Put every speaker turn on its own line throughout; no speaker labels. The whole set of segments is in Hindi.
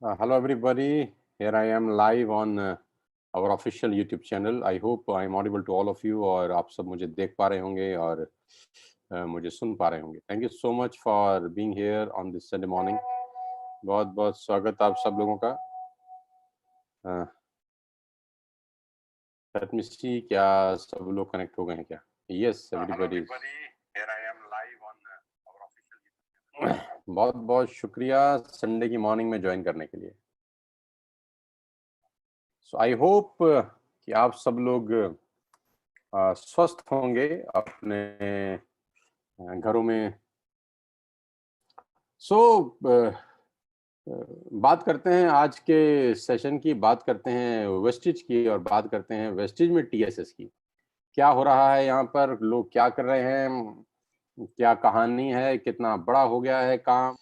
Hello everybody. Here I am live on our official YouTube channel. I hope I am audible to all of you और आप सब मुझे देख पा रहे होंगे और मुझे सुन पा रहे होंगे. Thank you so much for being here on this Sunday morning. बहुत बहुत स्वागत आप सब लोगों का. Let me see क्या सब लोग कनेक्ट हो गए हैं क्या? Yes, everybody. Here I am live on our official YouTube channel. बहुत बहुत शुक्रिया संडे की मॉर्निंग में ज्वाइन करने के लिए. सो आई होप कि आप सब लोग स्वस्थ होंगे अपने घरों में. बात करते हैं आज के सेशन की, बात करते हैं वेस्टिज की और बात करते हैं वेस्टिज में टीएसएस की. क्या हो रहा है यहाँ पर, लोग क्या कर रहे हैं, क्या कहानी है, कितना बड़ा हो गया है काम.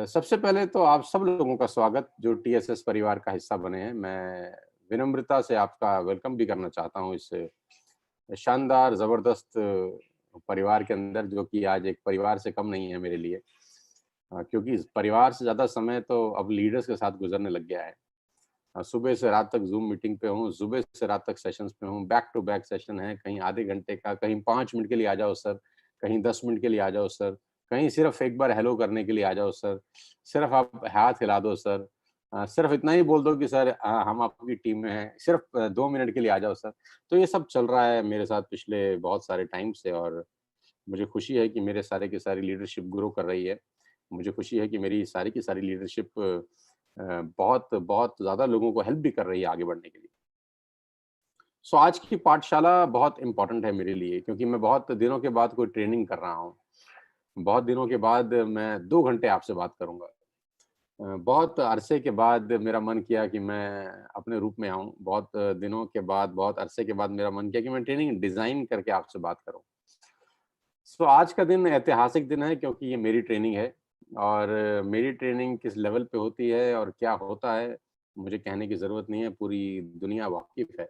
सबसे पहले तो आप सब लोगों का स्वागत जो टीएसएस परिवार का हिस्सा बने हैं. मैं विनम्रता से आपका वेलकम भी करना चाहता हूँ इस शानदार जबरदस्त परिवार के अंदर, जो कि आज एक परिवार से कम नहीं है मेरे लिए, क्योंकि परिवार से ज्यादा समय तो अब लीडर्स के साथ गुजरने लग गया है. सुबह से रात तक जूम मीटिंग पे हूँ, सुबह से रात तक सेशंस पे हूँ, बैक टू बैक सेशन है, कहीं आधे घंटे का, कहीं 5 मिनट के लिए आ जाओ सर, कहीं 10 मिनट के लिए आ जाओ सर, कहीं सिर्फ एक बार हेलो करने के लिए आ जाओ सर, सिर्फ आप हाथ हिला दो सर, सिर्फ इतना ही बोल दो कि सर हम आपकी टीम में हैं, सिर्फ 2 मिनट के लिए आ जाओ सर. तो ये सब चल रहा है मेरे साथ पिछले बहुत सारे टाइम से और मुझे खुशी है कि मेरे सारे की सारी लीडरशिप ग्रो कर रही है. मुझे खुशी है कि मेरी सारी की सारी लीडरशिप बहुत बहुत ज़्यादा लोगों को हेल्प भी कर रही है आगे बढ़ने के लिए. सो आज की पाठशाला बहुत इम्पोर्टेंट है मेरे लिए, क्योंकि मैं बहुत दिनों के बाद कोई ट्रेनिंग कर रहा हूँ. बहुत दिनों के बाद मैं 2 घंटे आपसे बात करूँगा. बहुत अरसे के बाद मेरा मन किया कि मैं अपने रूप में आऊँ. बहुत दिनों के बाद, बहुत अरसे के बाद मेरा मन किया कि मैं ट्रेनिंग डिज़ाइन करके आपसे बात करूँ. सो आज का दिन ऐतिहासिक दिन है, क्योंकि ये मेरी ट्रेनिंग है और मेरी ट्रेनिंग किस लेवल पे होती है और क्या होता है, मुझे कहने की ज़रूरत नहीं है, पूरी दुनिया वाकिफ़ है.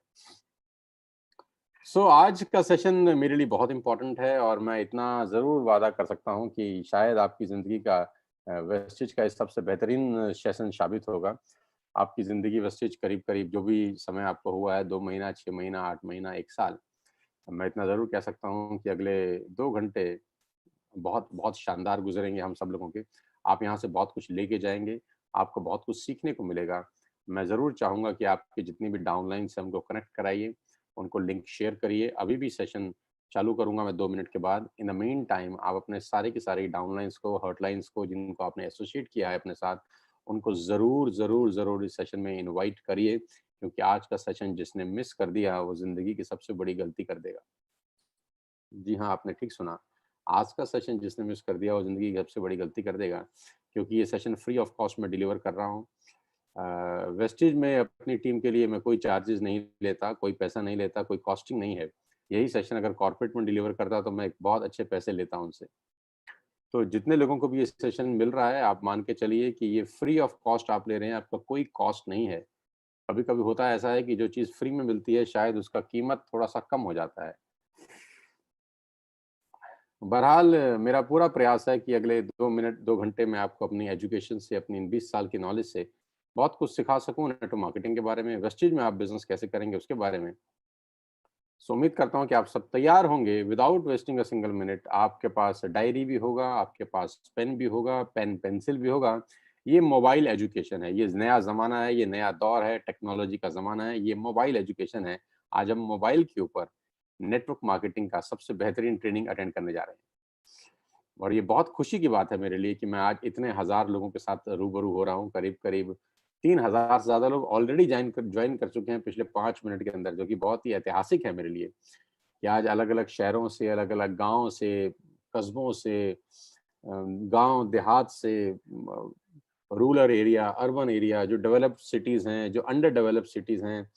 आज का सेशन मेरे लिए बहुत इम्पोर्टेंट है और मैं इतना ज़रूर वादा कर सकता हूँ कि शायद आपकी ज़िंदगी का वेस्टेज का इस सबसे बेहतरीन सेशन साबित होगा. आपकी ज़िंदगी वेस्टेज करीब-करीब जो भी समय आपको हुआ है, 2 महीना, 6 महीना, 8 महीना, 1 साल, मैं इतना ज़रूर कह सकता हूँ कि अगले 2 घंटे बहुत बहुत शानदार गुज़रेंगे हम सब लोगों के. आप यहाँ से बहुत कुछ लेके जाएँगे, आपको बहुत कुछ सीखने को मिलेगा. मैं ज़रूर चाहूँगा कि आपके जितनी भी डाउनलाइन्स हैं उनको कनेक्ट कराइए, उनको लिंक शेयर करिए. अभी भी सेशन चालू करूँगा मैं 2 मिनट के बाद. इन द मीन टाइम आप अपने सारे की सारी डाउनलाइन्स को, हॉटलाइन्स को, जिनको आपने एसोसिएट किया है अपने साथ, उनको ज़रूर, ज़रूर, ज़रूर इस सेशन में इनवाइट करिए, क्योंकि आज का सेशन जिसने मिस कर दिया, वो ज़िंदगी की सबसे बड़ी गलती कर देगा. जी हाँ, आपने ठीक सुना. आज का सेशन जिसने मिस कर दिया वो ज़िंदगी की सबसे बड़ी गलती कर देगा, क्योंकि ये सेशन फ्री ऑफ कॉस्ट मैं डिलीवर कर रहा हूँ. वेस्टेज में अपनी टीम के लिए मैं कोई चार्जेज़ नहीं लेता, कोई पैसा नहीं लेता, कोई कॉस्टिंग नहीं है. यही सेशन अगर कॉर्पोरेट में डिलीवर करता तो मैं बहुत अच्छे पैसे लेता उनसे. तो जितने लोगों को भी ये सेशन मिल रहा है, आप मान के चलिए कि ये फ्री ऑफ कॉस्ट आप ले रहे हैं, आपका कोई कॉस्ट नहीं है. कभी-कभी होता है ऐसा है कि जो चीज़ फ्री में मिलती है, शायद उसका कीमत थोड़ा-सा कम हो जाता है. बहरहाल मेरा पूरा प्रयास है कि अगले 2 मिनट, 2 घंटे में आपको अपनी एजुकेशन से, अपनी इन 20 साल की नॉलेज से बहुत कुछ सिखा सकूँ. नेटवर्क मार्केटिंग के बारे में, वेस्टेज में आप बिज़नेस कैसे करेंगे उसके बारे में. उम्मीद करता हूँ कि आप सब तैयार होंगे. Without wasting a single minute आपके पास डायरी भी होगा, आपके पास पेन भी होगा, पेन पेंसिल भी होगा. ये मोबाइल एजुकेशन है, ये नया ज़माना है, ये नया दौर है, टेक्नोलॉजी का ज़माना है, ये मोबाइल एजुकेशन है. आज हम मोबाइल के ऊपर नेटवर्क मार्केटिंग का सबसे बेहतरीन ट्रेनिंग अटेंड करने जा रहे हैं. और ये बहुत खुशी की बात है मेरे लिए कि मैं आज इतने हज़ार लोगों के साथ रूबरू हो रहा हूँ. करीब-करीब 3000 से ज़्यादा लोग ऑलरेडी जॉइन कर चुके हैं पिछले 5 मिनट के अंदर, जो कि बहुत ही ऐतिहासिक है मेरे लिए, कि आज अलग-अलग शहरों से, अलग-अलग गाँव से, कस्बों से, गाँव देहात से, रूरल एरिया, अर्बन एरिया, जो डेवलप्ड सिटीज़ हैं, जो अंडर डेवलप्ड सिटीज़ हैं.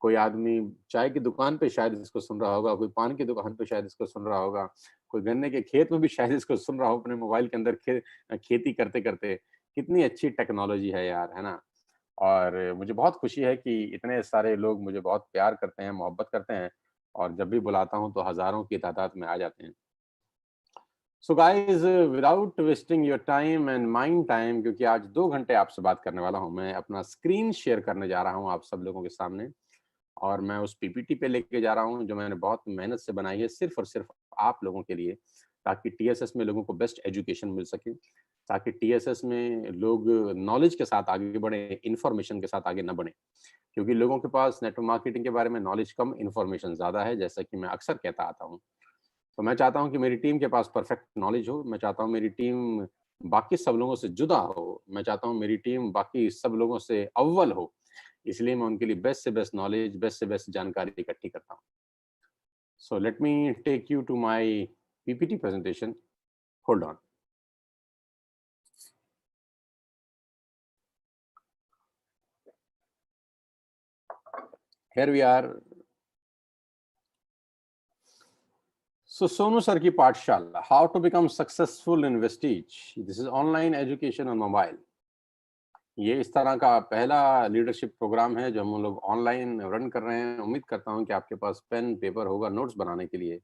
कोई आदमी चाय की दुकान पे शायद इसको सुन रहा होगा, कोई पान की दुकान पे शायद इसको सुन रहा होगा, कोई गन्ने के खेत में भी शायद इसको सुन रहा हो अपने मोबाइल के अंदर खेती करते-करते. कितनी अच्छी टेक्नोलॉजी है यार, है ना? और मुझे बहुत खुशी है कि इतने सारे लोग मुझे बहुत प्यार करते हैं, मोहब्बत करते हैं और जब भी बुलाता हूँ तो हज़ारों की तादाद में आ जाते हैं. So guys, without wasting your time and mind time, क्योंकि आज 2 घंटे आपसे बात करने वाला हूँ, मैं अपना स्क्रीन शेयर करने जा रहा हूँ आप सब लोगों के सामने। और मैं उस पीपीटी पे लेके जा रहा हूँ जो मैंने बहुत मेहनत से बनाई है, सिर्फ़ और सिर्फ़ आप लोगों के लिए, ताकि टीएसएस में लोगों को बेस्ट एजुकेशन मिल सके, ताकि टीएसएस में लोग नॉलेज के साथ आगे बढ़ें, इन्फॉर्मेशन के साथ आगे ना बढ़ें। क्योंकि लोगों के पास नेटवर्क मार्केटिंग के बारे में नॉलेज कम, इन्फॉर्मेशन ज़्यादा है, जैसा कि मैं अक्सर कहता आता हूँ। तो मैं चाहता हूँ कि मेरी टीम के पास परफेक्ट नॉलेज हो, मैं चाहता हूँ मेरी टीम बाकी सब लोगों से जुदा हो, मैं चाहता हूँ मेरी टीम बाकी सब लोगों से अव्वल हो। इसलिए मैं उनके लिए बेस्ट से बेस्ट नॉलेज, बेस्ट से बेस्ट जानकारी इकट्ठी करता हूँ। So let me take you to my PPT presentation. Hold on. Here we are. So Sonu sir की पाठशाला, how to become successful in wastage. This is online education on mobile. ये इस तरह का पहला लीडरशिप प्रोग्राम है जो हम लोग ऑनलाइन रन कर रहे हैं। उम्मीद करता हूँ कि आपके पास पेन पेपर होगा नोट्स बनाने के लिए,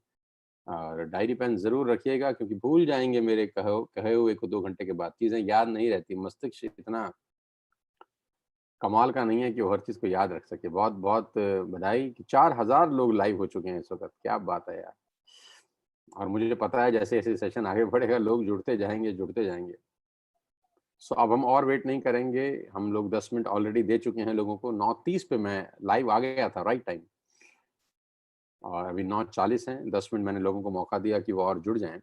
और डायरी पेन ज़रूर रखिएगा, क्योंकि भूल जाएंगे मेरे कहे कहे हुए को 2 घंटे के बाद, चीज़ें याद नहीं रहती। मस्तिष्क इतना कमाल का नहीं है कि वो हर चीज़ को याद रख सके। बहुत बहुत बधाई कि 4000 लोग लाइव हो चुके हैं इस वक्त। क्या बात है यार। और मुझे पता है जैसे जैसे सेशन आगे बढ़ेगा लोग जुड़ते जाएंगे, जुड़ते जाएंगे। सो अब हम और वेट नहीं करेंगे। हम लोग 10 मिनट ऑलरेडी दे चुके हैं लोगों को। 9:30 पे मैं लाइव आ गया था, राइट टाइम। और अभी 9:40 हैं। 10 मिनट मैंने लोगों को मौका दिया कि वो और जुड़ जाएं।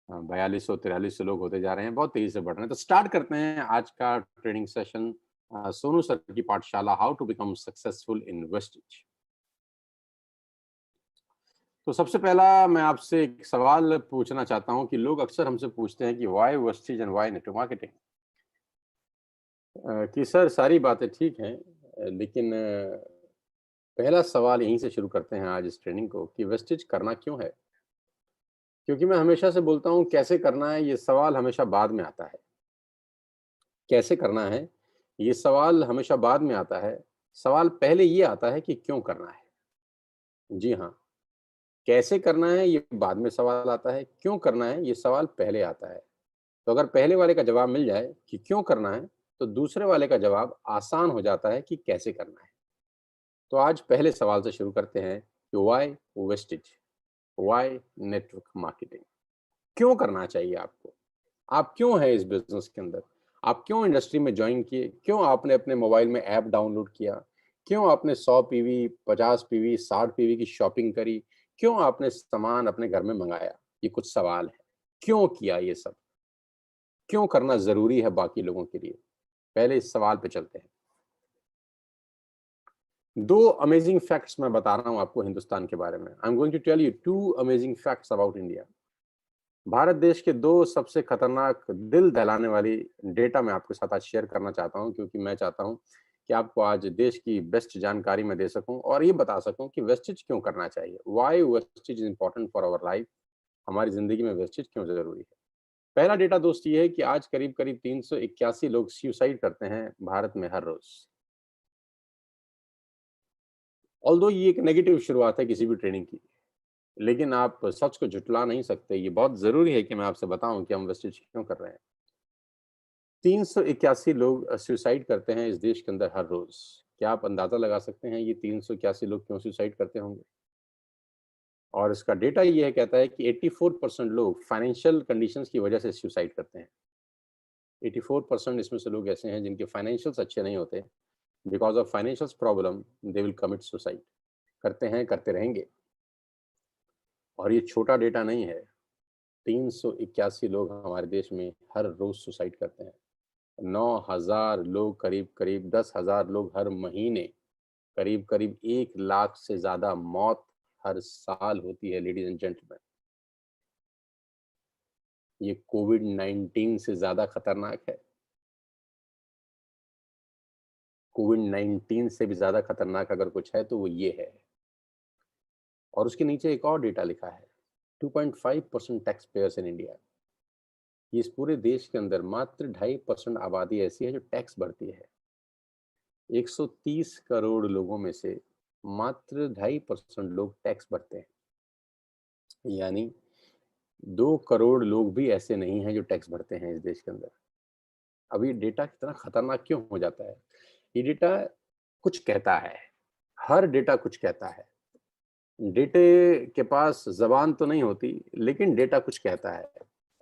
4200 4300 लोग होते जा रहे हैं, बहुत तेजी से बढ़ रहे हैं। तो स्टार्ट करते हैं आज का ट्रेनिंग सेशन। सोनू सर की पाठशाला, how to become successful in wastage. तो सबसे पहला मैं आपसे एक सवाल पूछना चाहता हूं कि लोग अक्सर हमसे पूछते हैं कि why wastage and why network marketing. कि सर सारी बातें ठीक हैं, लेकिन पहला सवाल यहीं से शुरू करते हैं आज इस ट्रेनिंग को कि वेस्टेज करना क्यों है। क्योंकि मैं हमेशा से बोलता हूँ कैसे करना है, ये सवाल हमेशा बाद में आता है। कैसे करना है, ये सवाल हमेशा बाद में आता है। सवाल पहले ये आता है कि क्यों करना है। जी हाँ, कैसे करना है ये बाद में सवाल आता है, क्यों करना है ये सवाल पहले आता है। तो अगर पहले वाले का जवाब मिल जाए कि क्यों करना है, तो दूसरे वाले का जवाब आसान हो जाता है कि कैसे करना है। तो आज पहले सवाल से शुरू करते हैं कि why wastage, why network marketing. क्यों करना चाहिए आपको? आप क्यों हैं इस बिज़नेस के अंदर? आप क्यों इंडस्ट्री में जॉइन किए? क्यों आपने अपने मोबाइल में ऐप डाउनलोड किया? क्यों आपने 100 पीवी, 50 पीवी, 60 पीवी की शॉपिंग करी? क्यों आपने सामान अपने घर में मँगाया? ये कुछ सवाल हैं। क्यों किया ये सब? क्यों करना ज़रूरी है बाकी लोगों के लिए? पहले इस सवाल पे चलते हैं। 2 अमेजिंग फैक्ट्स मैं बता रहा हूँ आपको हिंदुस्तान के बारे में। I am going to tell you 2 amazing facts about India. Bharat देश के 2 सबसे खतरनाक, दिल दहलाने वाली डेटा मैं आपके साथ आज शेयर करना चाहता हूँ, क्योंकि मैं चाहता हूँ कि आपको आज देश की बेस्ट जानकारी मैं दे सकूँ और ये बता सकूँ कि वेस्टेज क्यों करना चाहिए। Why wastage is important for our life. हमारी ज़िंदगी में वेस्टेज क्यों ज़रूरी है। पहला डेटा दोस्त ये है कि आज करीब-करीब 381 लोग सुसाइड करते हैं भारत में हर रोज़। ऑल्दो ये एक नेगेटिव शुरुआत है किसी भी ट्रेनिंग की, लेकिन आप सच को झुठला नहीं सकते। ये बहुत ज़रूरी है कि मैं आपसे बताऊँ कि हम वेस्टेज क्यों कर रहे हैं। 381 लोग सुसाइड करते हैं इस देश के अंदर हर रोज़। क्या आप अंदाज़ा लगा सकते हैं ये 381 लोग क्यों सुसाइड करते होंगे? और इसका डेटा ये है कहता है कि 84% लोग फाइनेंशियल कंडीशंस की वजह से सुसाइड करते हैं। 84% इसमें से लोग ऐसे हैं जिनके फाइनेंशियल्स अच्छे नहीं होते। Because of financials problem they will commit suicide. करते हैं, करते रहेंगे। और ये छोटा डेटा नहीं है। 381 लोग हमारे देश में हर रोज़ सुसाइड करते हैं। 9,000 लोग, करीब-करीब 10,000 लोग हर महीने, करीब-करीब 1 लाख से ज़्यादा मौत हर साल होती है लेडीज़ एंड जेंटलमैन। ये कोविड-19 से ज़्यादा खतरनाक है। कोविड-19 से भी ज़्यादा खतरनाक अगर कुछ है तो वो ये है। और उसके नीचे एक और डेटा लिखा है, 2.5% टैक्स पेयर्स इन इंडिया। ये इस पूरे देश के अंदर मात्र 2.5% आबादी ऐसी है जो टैक्स भरती है। 130 करोड़ लोगों में से मात्र 2.5% लोग टैक्स भरते हैं। यानी 2 करोड़ लोग भी ऐसे नहीं हैं जो टैक्स भरते हैं इस देश के अंदर। अब ये डेटा कितना खतरनाक क्यों हो जाता है? ये डेटा कुछ कहता है, हर डेटा कुछ कहता है। डेटे के पास ज़बान तो नहीं होती, लेकिन डेटा कुछ कहता है।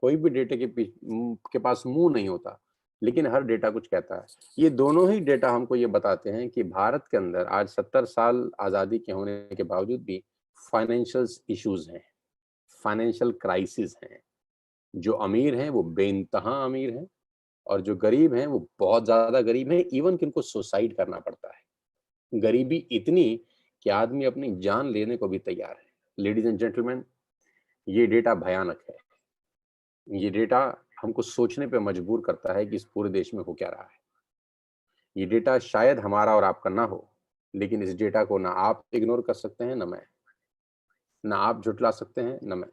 कोई भी डेटे के पास मुँह नहीं होता, लेकिन हर डेटा कुछ कहता है। ये दोनों ही डेटा हमको ये बताते हैं कि भारत के अंदर आज 70 साल आज़ादी के होने के बावजूद भी फाइनेंशियल इश्यूज़ हैं, फाइनेंशियल क्राइसिस हैं। जो अमीर हैं, वो बेइंतहा अमीर हैं और जो गरीब हैं, वो बहुत ज़्यादा गरीब हैं, इवन कि उनको सुसाइड करना पड़ता है। गरीबी इतनी कि आदमी अपनी जान लेने को भी तैयार है। लेडीज एंड जेंटलमैन, ये डेटा भयानक है। ये डेटा हमको सोचने पे मजबूर करता है कि इस पूरे देश में हो क्या रहा है। ये डेटा शायद हमारा और आपका ना हो, लेकिन इस डेटा को ना आप इग्नोर कर सकते हैं, ना मैं। ना आप झुठला सकते हैं, ना मैं।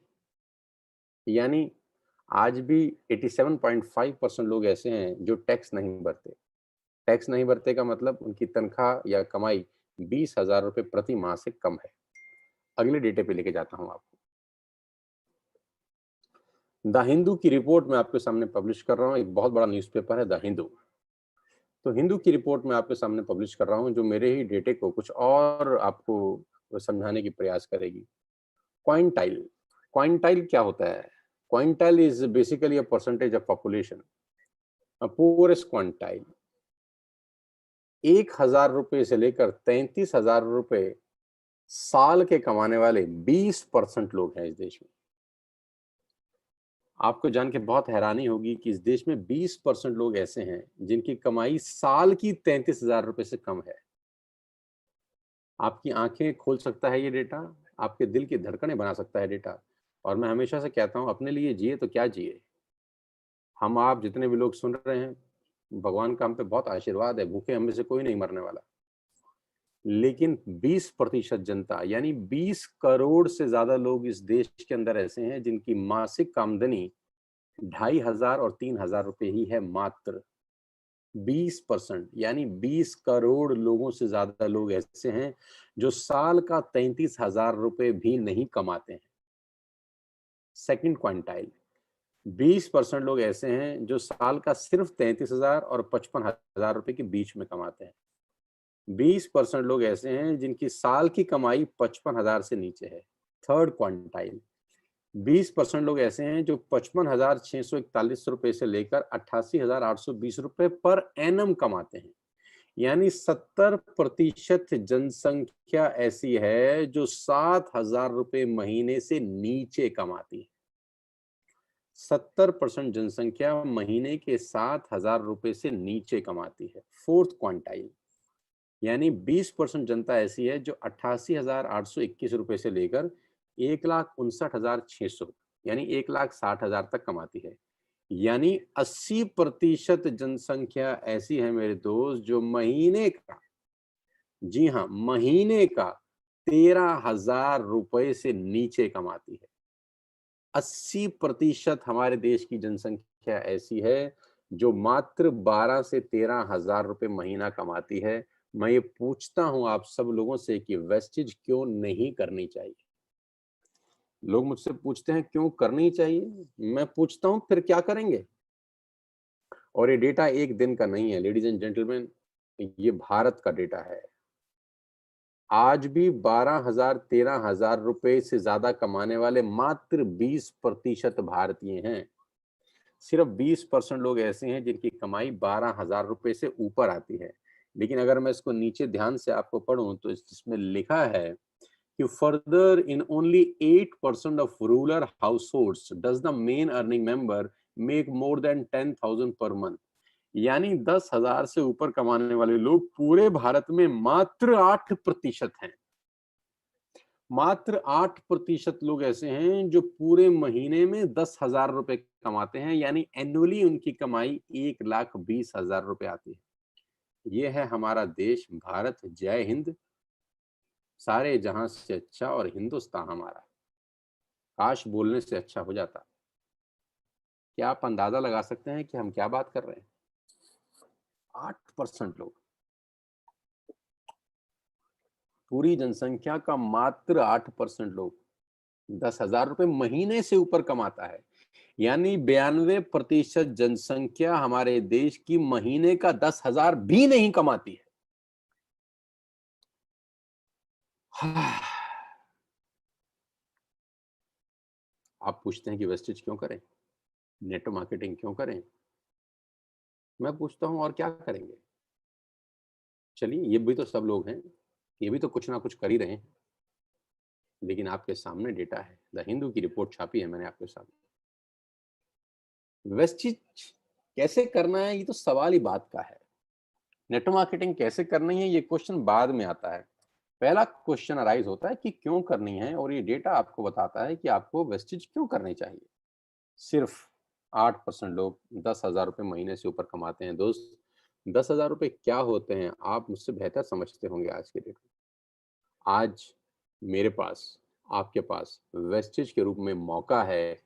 यानी आज भी 87.5% लोग ऐसे हैं जो टैक्स नहीं भरते। टैक्स नहीं भरते का मतलब उनकी तनख्वाह या कमाई 20,000 रुपए प्रति माह से कम है। अगले डेटे पे लेके जाता हूँ आपको। द हिंदू की रिपोर्ट मैं आपके सामने पब्लिश कर रहा हूँ। एक बहुत बड़ा न्यूज़पेपर है द हिंदू। तो हिंदू की रिपोर्ट मैं आपके सामने पब्लिश कर रहा हूँ, जो मेरे ही डेटे को कुछ और आपको समझाने की प्रयास करेगी। क्वाइंटाइल। क्वाइंटाइल क्या होता है? Quintile is basically a percentage of population. Poorest quantile 1,000 रुपए से लेकर 33,000 रुपए साल के कमाने वाले 20% लोग हैं इस देश में। आपको जान के बहुत हैरानी होगी कि इस देश में 20% लोग ऐसे हैं जिनकी कमाई साल की 33,000 रुपए से कम है। आपकी आंखें खोल सकता है ये डेटा, आपके दिल की धड़कनें बना सकता है डेटा। और मैं हमेशा से कहता हूं, अपने लिए जिए तो क्या जिए। हम आप जितने भी लोग सुन रहे हैं, भगवान का हम पे बहुत आशीर्वाद है, भूखे हम में से कोई नहीं मरने वाला। लेकिन 20% जनता यानी 20 करोड़ से ज्यादा लोग इस देश के अंदर ऐसे हैं जिनकी मासिक आमदनी 2,500 और 3,000 रुपए ही है मात्र। 20% यानी 20 करोड़ लोगों से ज्यादा लोग ऐसे हैं जो साल का 33,000 रुपए भी नहीं कमाते हैं। सेकंड क्वांटाइल 20% लोग ऐसे हैं जो साल का सिर्फ 33,000 और 55,000 रुपए के बीच में कमाते हैं। 20% लोग ऐसे हैं जिनकी साल की कमाई 55,000 से नीचे है। थर्ड क्वांटाइल 20% लोग ऐसे हैं जो 55,641 रुपए से लेकर 88,820 रुपए पर एनम कमाते हैं। यानी 70% जनसंख्या ऐसी है जो 7,000 रुपए महीने से नीचे कमाती है। 70% जनसंख्या महीने के 7,000 रुपए से नीचे कमाती है। फोर्थ क्वांटाइल यानी 20% जनता ऐसी है जो 88,821 रुपए से लेकर 1,59,600 यानी 1,60,000 तक कमाती है। यानी 80% जनसंख्या ऐसी है मेरे दोस्त जो महीने का, जी हाँ, महीने का 13,000 रुपए से नीचे कमाती है। 80% हमारे देश की जनसंख्या ऐसी है जो मात्र 12 से 13,000 रुपए महीना कमाती है। मैं ये पूछता हूं आप सब लोगों से कि वेस्टेज क्यों नहीं करनी चाहिए? लोग मुझसे पूछते हैं क्यों करनी चाहिए, मैं पूछता हूं फिर क्या करेंगे? और ये डेटा एक दिन का नहीं है लेडीज एंड जेंटलमैन, ये भारत का डेटा है। आज भी 12,000 13,000 रुपए से ज्यादा कमाने वाले मात्र 20% भारतीय हैं। सिर्फ 20% लोग ऐसे हैं जिनकी कमाई 12,000 रुपए से ऊपर आती है। लेकिन अगर मैं इसको नीचे ध्यान से आपको पढ़ूं तो इसमें लिखा है कि further in only 8% of rural households does the main earning member make more than 10,000 per month. यानी 10,000 से ऊपर कमाने वाले लोग पूरे भारत में मात्र 8% हैं। मात्र 8% लोग ऐसे हैं जो पूरे महीने में 10,000 रुपए कमाते हैं, यानी एनुअली उनकी कमाई 1,20,000 रुपए आती है। ये है हमारा देश भारत। जय हिंद। सारे जहां से अच्छा और हिंदुस्तान हमारा। काश बोलने से अच्छा हो जाता। क्या आप अंदाजा लगा सकते हैं कि हम क्या बात कर रहे हैं? 8% लोग, पूरी जनसंख्या का मात्र 8% लोग 10,000 रुपए महीने से ऊपर कमाता है, यानी 92% जनसंख्या हमारे देश की महीने का 10,000 भी नहीं कमाती है। आप पूछते हैं कि वेस्टेज क्यों करें, नेटवर्क मार्केटिंग क्यों करें? मैं पूछता हूं और क्या करेंगे? चलिए, ये भी तो सब लोग हैं, ये भी तो कुछ ना कुछ कर ही रहे हैं, लेकिन आपके सामने डेटा है। द हिंदू की रिपोर्ट छापी है मैंने आपके सामने। वेस्टेज कैसे करना है, ये तो सवाल ही बात का है। नेटवर्क मार्केटिंग कैसे करनी है, ये क्वेश्चन बाद में आता है। पहला क्वेश्चन अराइज होता है कि क्यों करनी है, और ये डेटा आपको बताता है कि आपको वेस्टेज क्यों करनी चाहिए। सिर्फ 8% लोग 10,000 रुपए महीने से ऊपर कमाते हैं। दोस्त, 10,000 रुपए क्या होते हैं आप मुझसे बेहतर समझते होंगे आज के डेट में। आज मेरे पास, आपके पास वेस्टेज के रूप में मौका है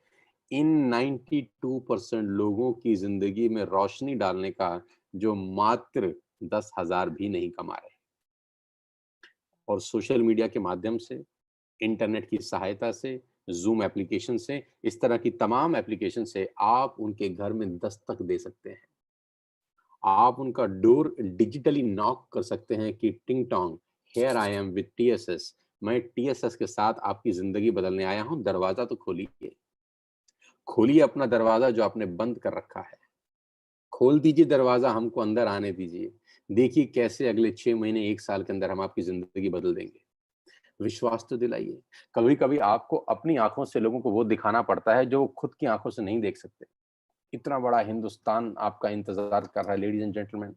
इन 92% लोगों की जिंदगी में रोशनी डालने का, जो मात्र 10,000 भी नहीं कमा रहे। और सोशल मीडिया के माध्यम से, इंटरनेट की सहायता से, ज़ूम एप्लीकेशन से, इस तरह की तमाम एप्लीकेशन से आप उनके घर में दस्तक दे सकते हैं। आप उनका डोर डिजिटली नॉक कर सकते हैं कि टिंग टोंग, here I am with TSS. मैं टीएसएस के साथ आपकी ज़िंदगी बदलने आया हूँ, दरवाज़ा तो खोलिए। खोलिए अपना दरवाज़ा जो आपने बंद कर रखा है। खोल दीजिए दरवाज़ा, हमको अंदर आने दीजिए। देखिए कैसे अगले 6 महीने, 1 साल के अंदर हम आपकी ज़िंदगी बदल देंगे। विश्वास तो दिलाइए। कभी-कभी आपको अपनी आँखों से लोगों को वो दिखाना पड़ता है जो वो खुद की आँखों से नहीं देख सकते। इतना बड़ा हिंदुस्तान आपका इंतज़ार कर रहा है लेडीज़ एंड जेंटलमैन।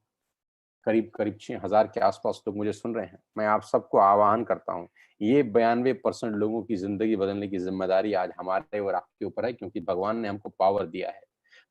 करीब-करीब 6,000 के आस-पास लोग मुझे सुन रहे हैं। मैं आप सबको आह्वान करता हूँ, ये 92% लोगों की ज़िंदगी बदलने की ज़िम्मेदारी आज हमारे और आपके ऊपर है, क्योंकि भगवान ने हमको पावर दिया है।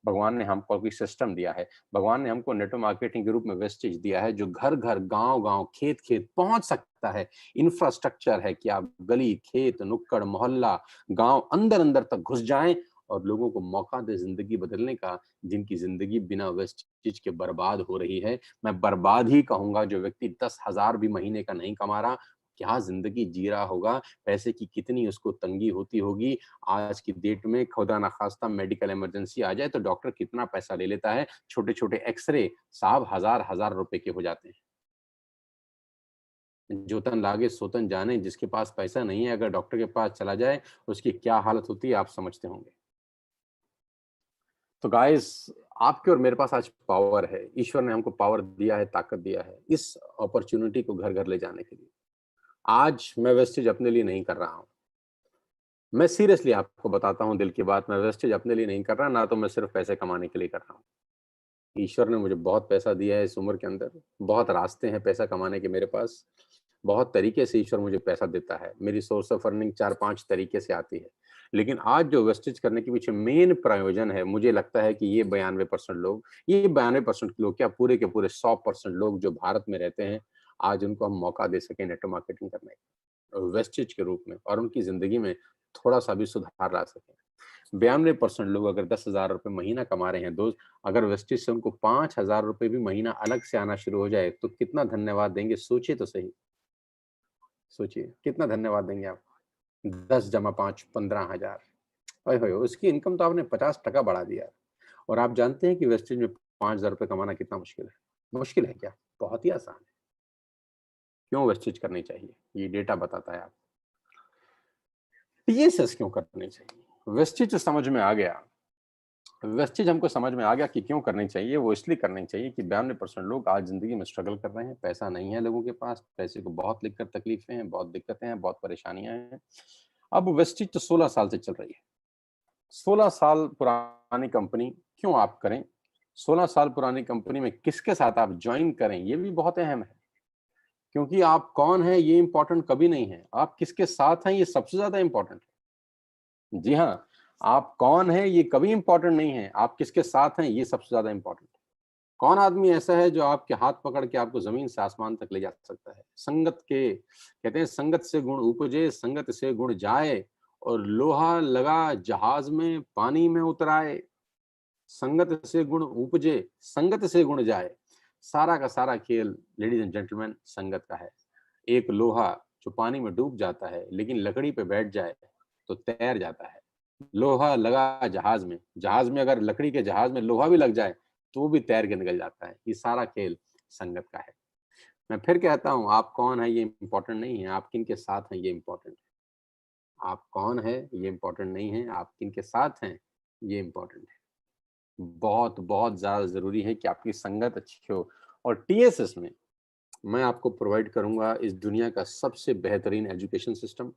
भगवान ने हमको कोई सिस्टम दिया है। भगवान ने हमको नेटवर्क मार्केटिंग के रूप में वेस्टेज दिया है, जो घर-घर, गाँव-गाँव, खेत-खेत पहुँच सकता है। इंफ्रास्ट्रक्चर है कि आप गली, खेत, नुक्कड़, मोहल्ला, गाँव अंदर-अंदर तक घुस जाएँ और लोगों को मौका दें ज़िंदगी बदलने का, जिनकी ज़िंदगी बिना वेस्टेज के बर्बाद हो रही है। मैं बर्बाद ही कहूँगा, जो व्यक्ति 10,000 भी महीने का नहीं कमा रहा, क्या ज़िंदगी जी रहा होगा? पैसे की कितनी उसको तंगी होती होगी। आज की डेट में खुदा ना ख़ास्ता मेडिकल इमरजेंसी आ जाए तो डॉक्टर कितना पैसा ले लेता है। छोटे-छोटे एक्स-रे साहब हज़ार-हज़ार रुपए के हो जाते हैं। जो तन लागे सो तन जाने, जिसके पास पैसा नहीं है अगर डॉक्टर के पास चला जाए, उसकी क्या हालत होती है आप समझते होंगे। तो गाइस, आपके और मेरे पास आज पावर है। ईश्वर ने हमको पावर दिया है, ताकत दिया है, इस अपॉर्च्युनिटी को घर-घर ले जाने के लिए। आज मैं वेस्टेज अपने लिए नहीं कर रहा हूँ। मैं सीरियसली आपको बताता हूँ दिल की बात, मैं वेस्टेज अपने लिए नहीं कर रहा, ना तो मैं सिर्फ़ पैसे कमाने के लिए कर रहा हूँ। ईश्वर ने मुझे बहुत पैसा दिया है इस उम्र के अंदर, बहुत रास्ते हैं पैसा कमाने के मेरे पास, बहुत तरीके से ईश्वर मुझे पैसा देता है। मेरी सोर्स ऑफ अर्निंग 4-5 तरीके से आती है। लेकिन आज जो वेस्टेज करने के पीछे मेन प्रयोजन है, मुझे लगता है कि ये 92% लोग क्या, पूरे के पूरे 100% लोग जो भारत में रहते हैं, आज उनको हम मौका दे सकें नेटवर्क मार्केटिंग करने का, वेस्टेज के रूप में, और उनकी ज़िंदगी में थोड़ा-सा भी सुधार ला सकें। 92% लोग अगर 10,000 रुपए महीना कमा रहे हैं दोस्त, अगर वेस्टेज से उनको 5,000 रुपए भी महीना अलग से आना शुरू हो जाए, तो कितना धन्यवाद देंगे, सोचिए तो सही। सोचिए, कितना धन्यवाद देंगे आप? 10 जमा 5 15,000। ओए होए! उसकी इनकम तो आपने 50% बढ़ा दिया। और आप जानते हैं कि वेस्टेज में 5,000 रुपए कमाना कितना मुश्किल है? मुश्किल है क्या? बहुत ही आसान है। क्यों वेस्टेज करनी चाहिए? ये डेटा बताता है आपको। टीएसएस क्यों करनी चाहिए? वेस्टेज तो समझ में आ गया। वेस्टेज हमको समझ में आ गया कि क्यों करनी चाहिए, वो इसलिए करनी चाहिए कि 92% लोग आज ज़िंदगी में स्ट्रगल कर रहे हैं, पैसा नहीं है लोगों के पास, पैसे को बहुत लेकर तकलीफ़ें हैं, बहुत दिक्कतें हैं, बहुत परेशानियाँ हैं। अब वेस्टेज तो 16 साल से चल रही है। 16 साल पुरानी कंपनी क्यों आप करें? 16 साल पुरानी कंपनी में किसके साथ आप जॉइन करें, ये भी बहुत अहम है। क्योंकि आप कौन हैं, ये इम्पोर्टेंट कभी नहीं है, आप किसके साथ हैं, ये सबसे ज़्यादा इम्पोर्टेंट है। जी हाँ, आप कौन हैं, ये कभी इम्पोर्टेंट नहीं है, आप किसके साथ हैं, ये सबसे ज़्यादा इम्पोर्टेंट है। कौन आदमी ऐसा है जो आपके हाथ पकड़ के आपको ज़मीन से आसमान तक ले जा सकता है? संगत के कहते हैं, संगत से गुण उपजे, संगत से गुण जाए, और लोहा लगा जहाज में पानी में उतराए। संगत से गुण उपजे, संगत से गुण जाए। सारा का सारा खेल लेडीज़ एंड जेंटलमैन संगत का है। एक लोहा जो पानी में डूब जाता है, लेकिन लकड़ी पे बैठ जाए, तो तैर जाता है। लोहा लगा जहाज में अगर लकड़ी के जहाज में लोहा भी लग जाए तो वो भी तैर के निकल जाता है। ये सारा खेल संगत का है। मैं फिर कहता हूँ, आप कौन है ये इम्पोर्टेंट नहीं है, आप किन के साथ हैं ये इम्पोर्टेंट है। आप कौन है ये इम्पोर्टेंट नहीं है, आप किन के साथ हैं ये इम्पोर्टेंट है। बहुत बहुत ज़्यादा ज़रूरी है कि आपकी संगत अच्छी हो। और टीएसएस में मैं आपको प्रोवाइड करूँगा इस दुनिया का सबसे बेहतरीन एजुकेशन सिस्टम।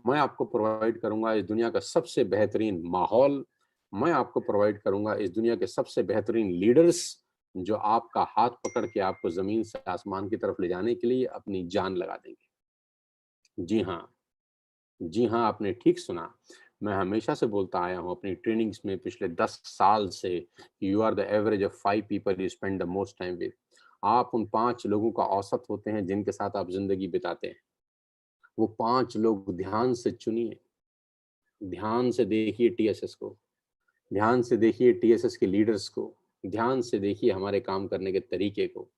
मैं आपको प्रोवाइड करूँगा इस दुनिया का सबसे बेहतरीन माहौल। मैं आपको प्रोवाइड करूँगा इस दुनिया के सबसे बेहतरीन लीडर्स, जो आपका हाथ पकड़ के आपको ज़मीन से आसमान की तरफ ले जाने के लिए अपनी जान लगा देंगे। जी हाँ, जी हाँ, आपने ठीक सुना। मैं हमेशा से बोलता आया हूँ अपनी ट्रेनिंग्स में पिछले 10 साल से, you are the average of 5 people you spend the most time with. आप उन 5 लोगों का औसत होते हैं जिनके साथ आप ज़िंदगी बिताते हैं। वो 5 लोग ध्यान से चुनिए, ध्यान से देखिए टीएसएस को, ध्यान से देखिए टीएसएस के लीडर्स को, ध्यान से देखिए हमारे काम करने के तरीके को,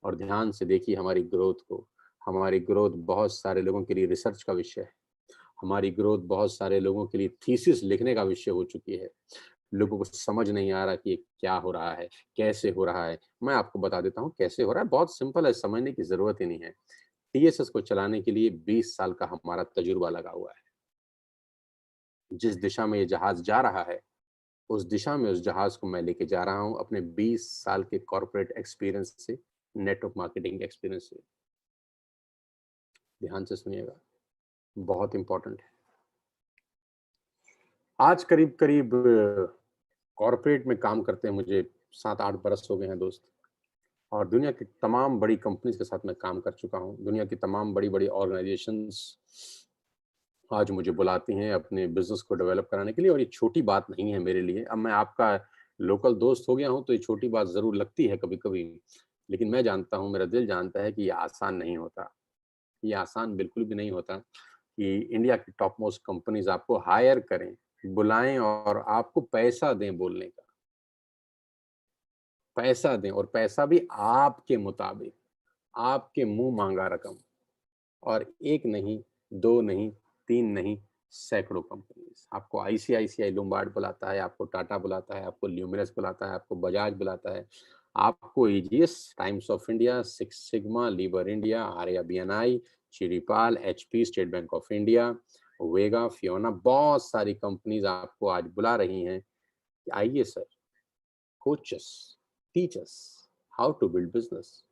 और ध्यान से देखिए हमारी ग्रोथ को। हमारी ग्रोथ बहुत सारे लोगों के लिए रिसर्च का विषय है। हमारी ग्रोथ बहुत सारे लोगों के लिए थीसिस लिखने का विषय हो चुकी है। लोगों को समझ नहीं आ रहा कि ये क्या हो रहा है, कैसे हो रहा है। मैं आपको बता देता हूँ कैसे हो रहा है, बहुत सिंपल है, समझने की ज़रूरत ही नहीं है। टीएसएस को चलाने के लिए 20 साल का हमारा तजुर्बा लगा हुआ है। जिस दिशा में ये जहाज़ जा रहा है, उस दिशा में उस जहाज़ को मैं लेके जा रहा हूँ अपने 20 साल के कॉर्पोरेट एक्सपीरियंस से, नेटवर्क मार्केटिंग एक्सपीरियंस से। ध्यान से सुनिएगा, बहुत इम्पोर्टेंट है। आज करीब-करीब कॉर्पोरेट में काम करते हैं मुझे 7-8 बरस हो गए हैं दोस्त, और दुनिया की तमाम बड़ी कंपनीज़ के साथ मैं काम कर चुका हूँ। दुनिया की तमाम बड़ी-बड़ी ऑर्गनाइज़ेशंस आज मुझे बुलाती हैं अपने बिज़नेस को डेवलप कराने के लिए, और ये छोटी बात नहीं है मेरे लिए। अब मैं आपका लोकल दोस्त हो गया हूँ तो ये छोटी बात ज़रूर लगती है कभी-कभी, लेकिन मैं जानता हूँ, मेरा दिल जानता है कि ये आसान नहीं होता। ये आसान बिल्कुल भी नहीं होता कि इंडिया की टॉप मोस्ट कंपनीज़ आपको हायर करें, बुलाएँ और आपको पैसा दें बोलने का। पैसा दें, और पैसा भी आपके मुताबिक, आपके मुँह माँगा रकम। और 1 नहीं, 2 नहीं, 3 नहीं, सैकड़ों कंपनीज़। आपको आईसीआईसीआई लोम्बार्ड बुलाता है, आपको टाटा बुलाता है, आपको ल्यूमिनस बुलाता है, आपको बजाज बुलाता है, आपको AGS, Times of India, Six Sigma, लीबर India, Arya BNI, Chiripal, HP, State Bank of India, Vega, Fiona, बहुत सारी कंपनीज़ आपको आज बुला रही हैं कि आइए sir, coach us, teach us how to build business.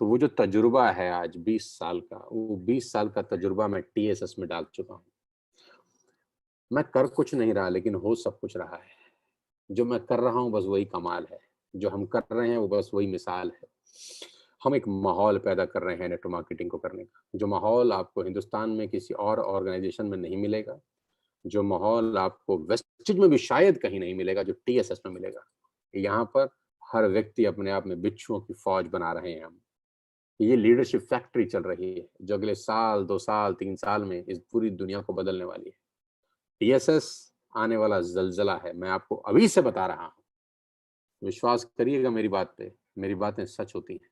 तो वो जो तजुर्बा है आज 20 साल का, वो 20 साल का तजुर्बा मैं टीएसएस में डाल चुका हूँ। मैं कर कुछ नहीं रहा, लेकिन हो सब कुछ रहा है। जो मैं कर रहा हूँ बस वही कमाल है। जो हम कर रहे हैं वो बस वही मिसाल है। हम एक माहौल पैदा कर रहे हैं नेटवर्क मार्केटिंग को करने का। जो माहौल आपको हिंदुस्तान में किसी और ऑर्गेनाइजेशन में नहीं मिलेगा, जो माहौल आपको वेस्टेज में भी शायद कहीं नहीं मिलेगा, जो टीएसएस में मिलेगा। यहाँ पर हर व्यक्ति अपने आप में बिच्छुओं की फौज बना रहे हैं हम। ये लीडरशिप फैक्ट्री चल रही है, जो अगले साल, 2 साल, 3 साल में इस पूरी दुनिया को बदलने वाली है। टीएसएस आने वाला ज़लज़ला है, मैं आपको अभी से बता रहा हूँ। विश्वास करिएगा मेरी बात पे, मेरी बातें सच होती हैं।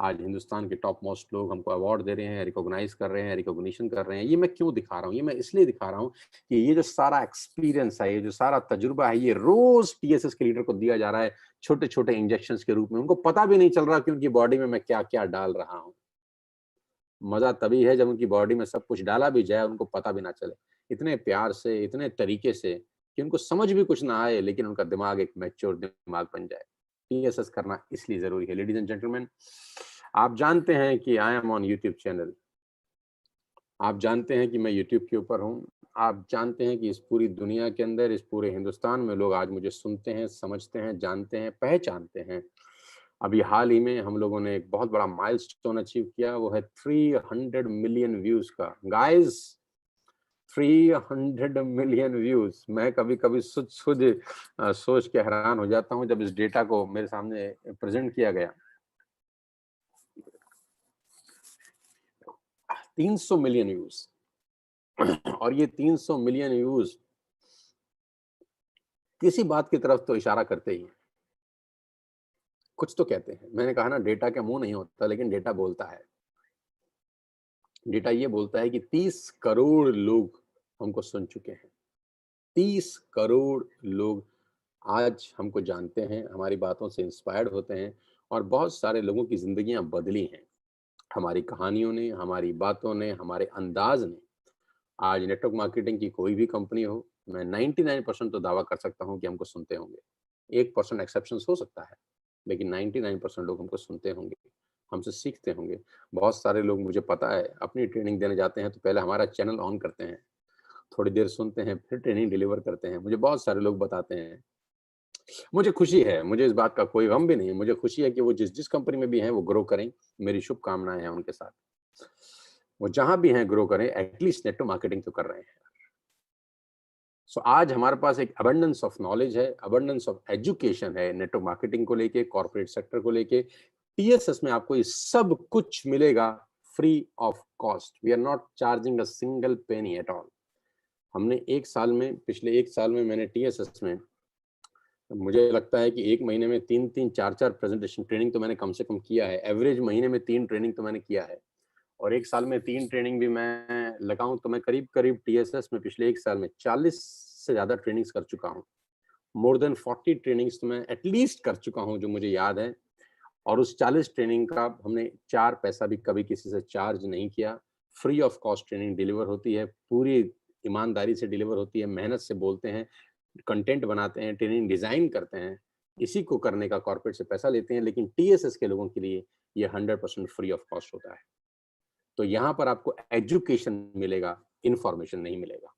आज हिंदुस्तान के टॉप मोस्ट लोग हमको अवार्ड दे रहे हैं, रिकॉग्नाइज़ कर रहे हैं, रिकॉग्निशन कर रहे हैं। ये मैं क्यों दिखा रहा हूँ? ये मैं इसलिए दिखा रहा हूँ कि ये जो सारा एक्सपीरियंस है, ये जो सारा तजुर्बा है, ये रोज़ टीएसएस के लीडर को दिया जा रहा है, छोटे-छोटे इंजेक्शंस के रूप में। उनको पता भी नहीं चल रहा कि उनकी बॉडी में मैं क्या-क्या डाल रहा हूँ। मज़ा तभी है जब उनकी बॉडी में सब कुछ डाला भी जाए, उनको पता भी ना चले। इतने प्यार से, इतने तरीके से कि उनको समझ भी कुछ ना आए, लेकिन उनका दिमाग एक मैच्योर दिमाग बन जाए। टीएसएस करना इसलिए ज़रूरी है। लेडीज़ एंड जेंटलमैन, आप जानते हैं कि I am on YouTube channel. आप जानते हैं कि मैं यूट्यूब के ऊपर हूँ। आप जानते हैं कि इस पूरी दुनिया के अंदर, इस पूरे हिंदुस्तान में लोग आज मुझे सुनते हैं, समझते हैं, जानते हैं, पहचानते हैं। अभी हाल ही में हम लोगों ने एक बहुत बड़ा माइलस्टोन अचीव किया, वो है 300 मिलियन व्यूज़ का। Guys, 300 million views. मैं कभी-कभी खुद सोच के हैरान हो जाता हूँ जब इस डेटा को मेरे सामने प्रेज़ेंट किया गया। 300 मिलियन व्यूज़। और ये 300 मिलियन व्यूज़ किसी बात की तरफ तो इशारा करते ही हैं। कुछ तो कहते हैं। मैंने कहा ना, डेटा का मुँह नहीं होता, लेकिन डेटा बोलता है। डेटा ये बोलता है कि 30 करोड़ लोग हमको सुन चुके हैं। 30 करोड़ लोग आज हमको जानते हैं, हमारी बातों से इंस्पायर्ड होते हैं और बहुत सारे लोगों की ज़िंदगियाँ बदली हैं। हमारी कहानियों ने, हमारी बातों ने, हमारे अंदाज़ ने। आज नेटवर्क मार्केटिंग की कोई भी कंपनी हो, मैं 99% तो दावा कर सकता हूँ कि हमको सुनते होंगे। 1% एक्सेप्शंस हो सकता है, लेकिन 99% लोग हमको सुनते होंगे, हमसे सीखते होंगे। बहुत सारे लोग, मुझे पता है, अपनी ट्रेनिंग देने जाते हैं तो पहले हमारा चैनल ऑन करते हैं, थोड़ी देर सुनते हैं, फिर ट्रेनिंग डिलीवर करते हैं। मुझे बहुत सारे लोग बताते हैं। मुझे खुशी है, मुझे इस बात का कोई गम भी नहीं है। मुझे खुशी है कि वो जिस कंपनी में भी हैं, वो ग्रो करें। मेरी शुभकामनाएँ हैं उनके साथ। वो जहाँ भी हैं ग्रो करें, एटलीस्ट नेटवर्क मार्केटिंग तो कर रहे हैं। सो आज हमारे पास एक अबंडेंस ऑफ नॉलेज है, अबंडेंस ऑफ एजुकेशन है नेटवर्क मार्केटिंग को लेके, कॉर्पोरेट सेक्टर को लेके। टीएसएस में आपको ये सब कुछ मिलेगा free of cost. We are not charging a single penny at all. हमने पिछले 1 साल में मैंने टीएसएस में, मुझे लगता है कि 1 महीने में 3-3, 4-4 प्रेजेंटेशन ट्रेनिंग तो मैंने कम से कम किया है। एवरेज महीने में 3 ट्रेनिंग तो मैंने किया है। और 1 साल में 3 ट्रेनिंग भी मैं लगाऊँ तो मैं करीब-करीब टीएसएस में पिछले 1 साल में 40 से ज़्यादा ट्रेनिंग्स कर चुका हूँ। मोर देन 40 ट्रेनिंग्स तो मैं एटलीस्ट कर चुका हूँ जो मुझे याद है। और उस 40 ट्रेनिंग का हमने 4 पैसा भी कभी किसी से चार्ज नहीं किया। Free of cost training deliver होती है, पूरी ईमानदारी से डिलीवर होती है, मेहनत से बोलते हैं, कंटेंट बनाते हैं, ट्रेनिंग डिज़ाइन करते हैं। इसी को करने का कॉर्पोरेट से पैसा लेते हैं, लेकिन टीएसएस के लोगों के लिए ये 100% फ्री ऑफ कॉस्ट होता है। तो यहाँ पर आपको एजुकेशन मिलेगा, इन्फॉर्मेशन नहीं मिलेगा।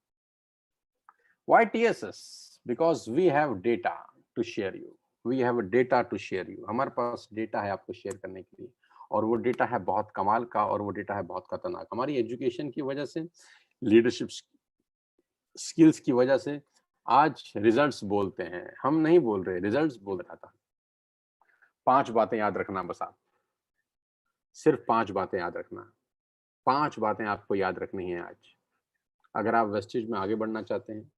Why TSS? Because we have data to share you. We have a data to share you. हमारे पास डेटा है आपको शेयर करने के लिए, और वो डेटा है बहुत कमाल का, और वो डेटा है बहुत खतरनाक। हमारी एजुकेशन की वजह से, लीडरशिप स्किल्स की वजह से आज रिजल्ट्स बोलते हैं। हम नहीं बोल रहे, रिजल्ट्स बोल रहा था। 5 बातें याद रखना बस आप, सिर्फ 5 बातें याद रखना। 5 बातें आपको याद रखनी है आज। अगर आप वेस्टेज में आगे बढ़ना चाहते हैं,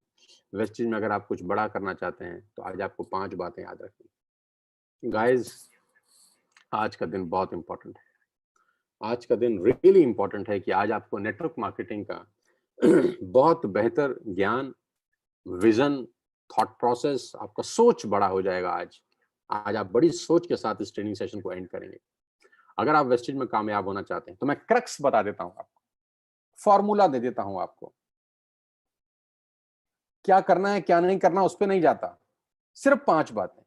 वेस्टेज में अगर आप कुछ बड़ा करना चाहते हैं, तो आज आपको 5 बातें याद रखनी। गाइस, आज का दिन बहुत इंपॉर्टेंट है। आज का दिन रियली इंपॉर्टेंट है कि आज आपको नेटवर्क मार्केटिंग का बहुत बेहतर ज्ञान, विजन, थॉट प्रोसेस, आपका सोच बड़ा हो जाएगा आज। आज आप बड़ी सोच के साथ इस ट्रेनिंग सेशन को एंड करेंगे। अगर आप वेस्टेज में कामयाब होना चाहते हैं, तो मैं क्रक्स बता देता हूं आपको, फॉर्मूला दे देता हूं आपको। क्या करना है, क्या नहीं करना, उस पर नहीं जाता। सिर्फ 5 बातें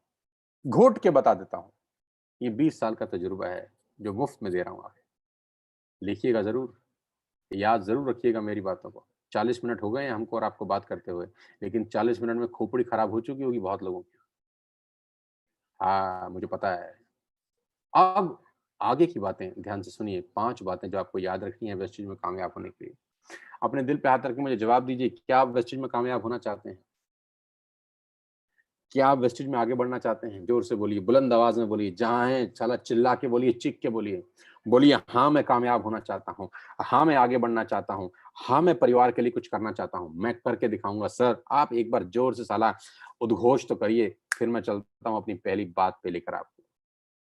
घोट के बता देता हूं। ये 20 साल का तजुर्बा है जो मुफ्त में दे रहा हूं आपको। लिखिएगा जरूर, याद जरूर रखिएगा मेरी बातों को। 40 मिनट हो गए हैं हमको और आपको बात करते हुए, लेकिन 40 मिनट में खोपड़ी खराब हो चुकी होगी बहुत लोगों की। हाँ, मुझे पता है। अब आगे की बातें ध्यान से सुनिए। 5 बातें जो आपको याद रखनी है वेस्टेज में कामयाब होने के लिए। अपने दिल पे हाथ रख के मुझे जवाब दीजिए, क्या आप वेस्टेज में कामयाब होना चाहते हैं? क्या आप वेस्टेज में आगे बढ़ना चाहते हैं? जोर से बोलिए, बुलंद आवाज में बोलिए, जहां हैं साला चिल्ला के बोलिए, चीख के बोलिए। बोलिए, हाँ मैं कामयाब होना चाहता हूँ, हाँ मैं आगे बढ़ना चाहता हूँ, हाँ मैं परिवार के लिए कुछ करना चाहता हूँ, मैं करके दिखाऊंगा। सर, आप एक बार जोर से साला उद्घोष तो करिए, फिर मैं चलता हूँ अपनी पहली बात पे लेकर आपको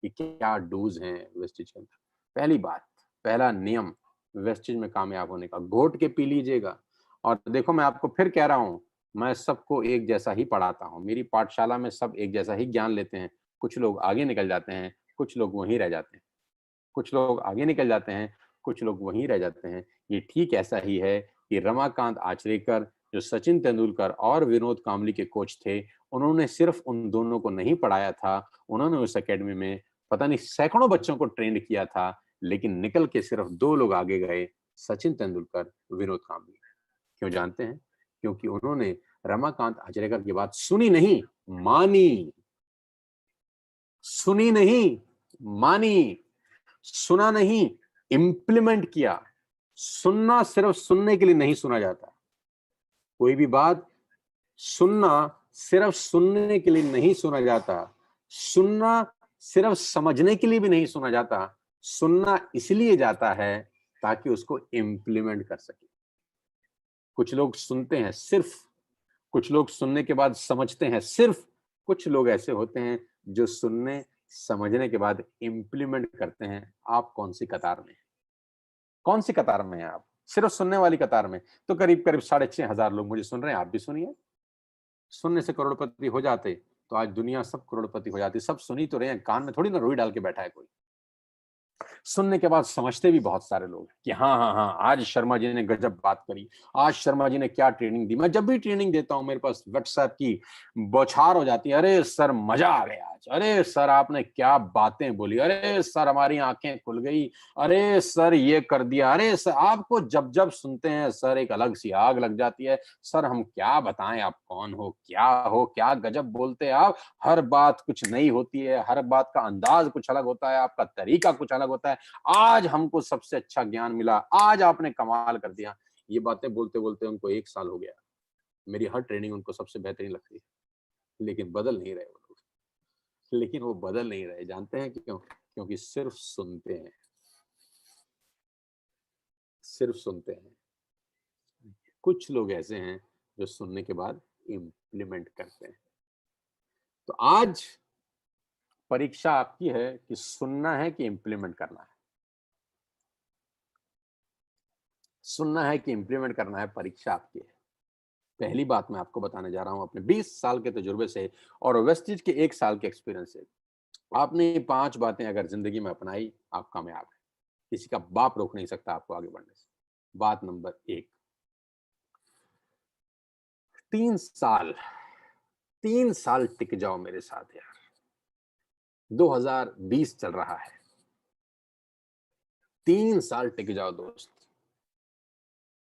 कि क्या डूज हैं वेस्टेज के अंदर। पहली बात, पहला नियम वेस्टेज में कामयाब होने का, घोट के पी लीजिएगा। और देखो, मैं आपको फिर कह रहा हूँ, मैं सबको एक जैसा ही पढ़ाता हूँ। मेरी पाठशाला में सब एक जैसा ही ज्ञान लेते हैं। कुछ लोग आगे निकल जाते हैं, कुछ लोग वहीं रह जाते हैं। कुछ लोग आगे निकल जाते हैं, कुछ लोग वहीं रह जाते हैं। ये ठीक ऐसा ही है कि रमाकांत आचरेकर, जो सचिन तेंदुलकर और विनोद कांबली के कोच थे, उन्होंने सिर्फ उन दोनों को नहीं पढ़ाया था, उन्होंने उस एकेडमी में पता नहीं सैकड़ों बच्चों को ट्रेंड किया था, लेकिन निकल के सिर्फ 2 लोग आगे गए, सचिन तेंदुलकर, विनोद कांबली। क्यों जानते हैं? क्योंकि उन्होंने रमाकांत आचरेकर की बात सुनी नहीं, मानी। सुनी नहीं, मानी। सुना नहीं, इंप्लीमेंट किया। सुनना सिर्फ सुनने के लिए नहीं सुना जाता। कोई भी बात सुनना सिर्फ सुनने के लिए नहीं सुना जाता। सुनना सिर्फ समझने के लिए भी नहीं सुना जाता। सुनना इसलिए जाता है ताकि उसको इंप्लीमेंट कर सके। कुछ लोग सुनते हैं सिर्फ, कुछ लोग सुनने के बाद समझते हैं सिर्फ, कुछ लोग ऐसे होते हैं जो सुनने समझने के बाद इंप्लीमेंट करते हैं। आप कौन सी कतार में हैं? कौन सी कतार में हैं आप? सिर्फ सुनने वाली कतार में तो करीब करीब 6,500 लोग मुझे सुन रहे हैं। आप भी सुनिए। सुनने से करोड़पति हो जाते तो आज दुनिया सब करोड़पति हो जाती। सब सुनी तो रहे हैं, कान में थोड़ी ना रुई डाल के बैठा है कोई। सुनने के बाद समझते भी बहुत सारे लोग हैं कि हाँ हाँ हाँ, आज शर्मा जी ने गजब बात करी, आज शर्मा जी ने क्या ट्रेनिंग दी। मैं जब भी ट्रेनिंग देता हूं मेरे पास व्हाट्सएप की बौछार हो जाती है, अरे सर मजा आ गया आज, अरे सर आपने क्या बातें बोली, अरे सर हमारी आंखें खुल गई, अरे सर ये कर दिया, अरे सर। आपको जब जब सुनते हैं सर एक अलग सी आग लग जाती है। सर हम क्या बताएं, आप कौन हो, क्या गजब बोलते हैं आप। हर बात कुछ नई होती है, हर बात का अंदाज कुछ अलग होता है, आपका तरीका कुछ अलग होता है। आज हमको सबसे अच्छा ज्ञान मिला, आज आपने कमाल कर दिया। ये बातें बोलते बोलते उनको 1 साल हो गया। मेरी हर ट्रेनिंग उनको सबसे बेहतरीन लगती है, लेकिन बदल नहीं रहे वो लोग। लेकिन वो बदल नहीं रहे, जानते हैं क्यों? क्योंकि सिर्फ सुनते हैं, सिर्फ सुनते हैं। कुछ लोग ऐसे हैं जो सुनने के बाद इम्प्लीमेंट करते हैं। तो आज परीक्षा आपकी है कि सुनना है कि इम्प्लीमेंट करना है। सुनना है कि इम्प्लीमेंट करना है, परीक्षा आपकी है। पहली बात मैं आपको बताने जा रहा हूं अपने 20 साल के तजुर्बे से और वेस्टिज के 1 साल के एक्सपीरियंस से। आपने 5 बातें अगर जिंदगी में अपनाई, आप कामयाब है। किसी का बाप रोक नहीं सकता आपको आगे बढ़ने से। बात नंबर 1, 3 साल, 3 साल टिक जाओ मेरे साथ यार। 2020 चल रहा है, 3 साल टिक जाओ दोस्त।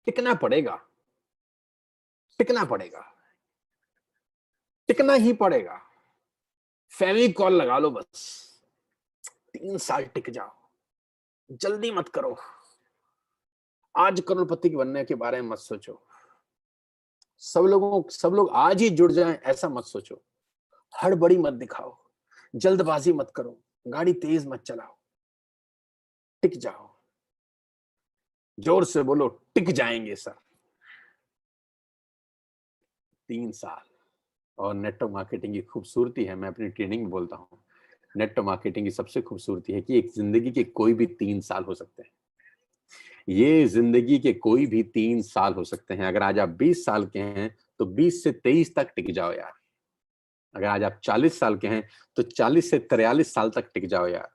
टिकना पड़ेगा, टिकना पड़ेगा, टिकना ही पड़ेगा। फेविकॉल लगा लो बस। 3 साल टिक जाओ, जल्दी मत करो। आज करोड़पति बनने के बारे में मत सोचो। सब लोग आज ही जुड़ जाएं ऐसा मत सोचो। हड़बड़ी मत दिखाओ, जल्दबाजी मत करो, गाड़ी तेज मत चलाओ। टिक जाओ। जोर से बोलो, टिक जाएंगे सर। 3 साल। और नेटवर्क मार्केटिंग की खूबसूरती है, मैं अपनी ट्रेनिंग में बोलता हूँ, नेटवर्क मार्केटिंग की सबसे खूबसूरती है कि एक जिंदगी के कोई भी 3 साल हो सकते हैं। ये जिंदगी के कोई भी 3 साल हो सकते हैं। अगर आज आप 20 साल के हैं तो 20 से 23 तक टिक जाओ यार। अगर आज आप 40 साल के हैं तो 40 से 43 साल तक टिक जाओ यार।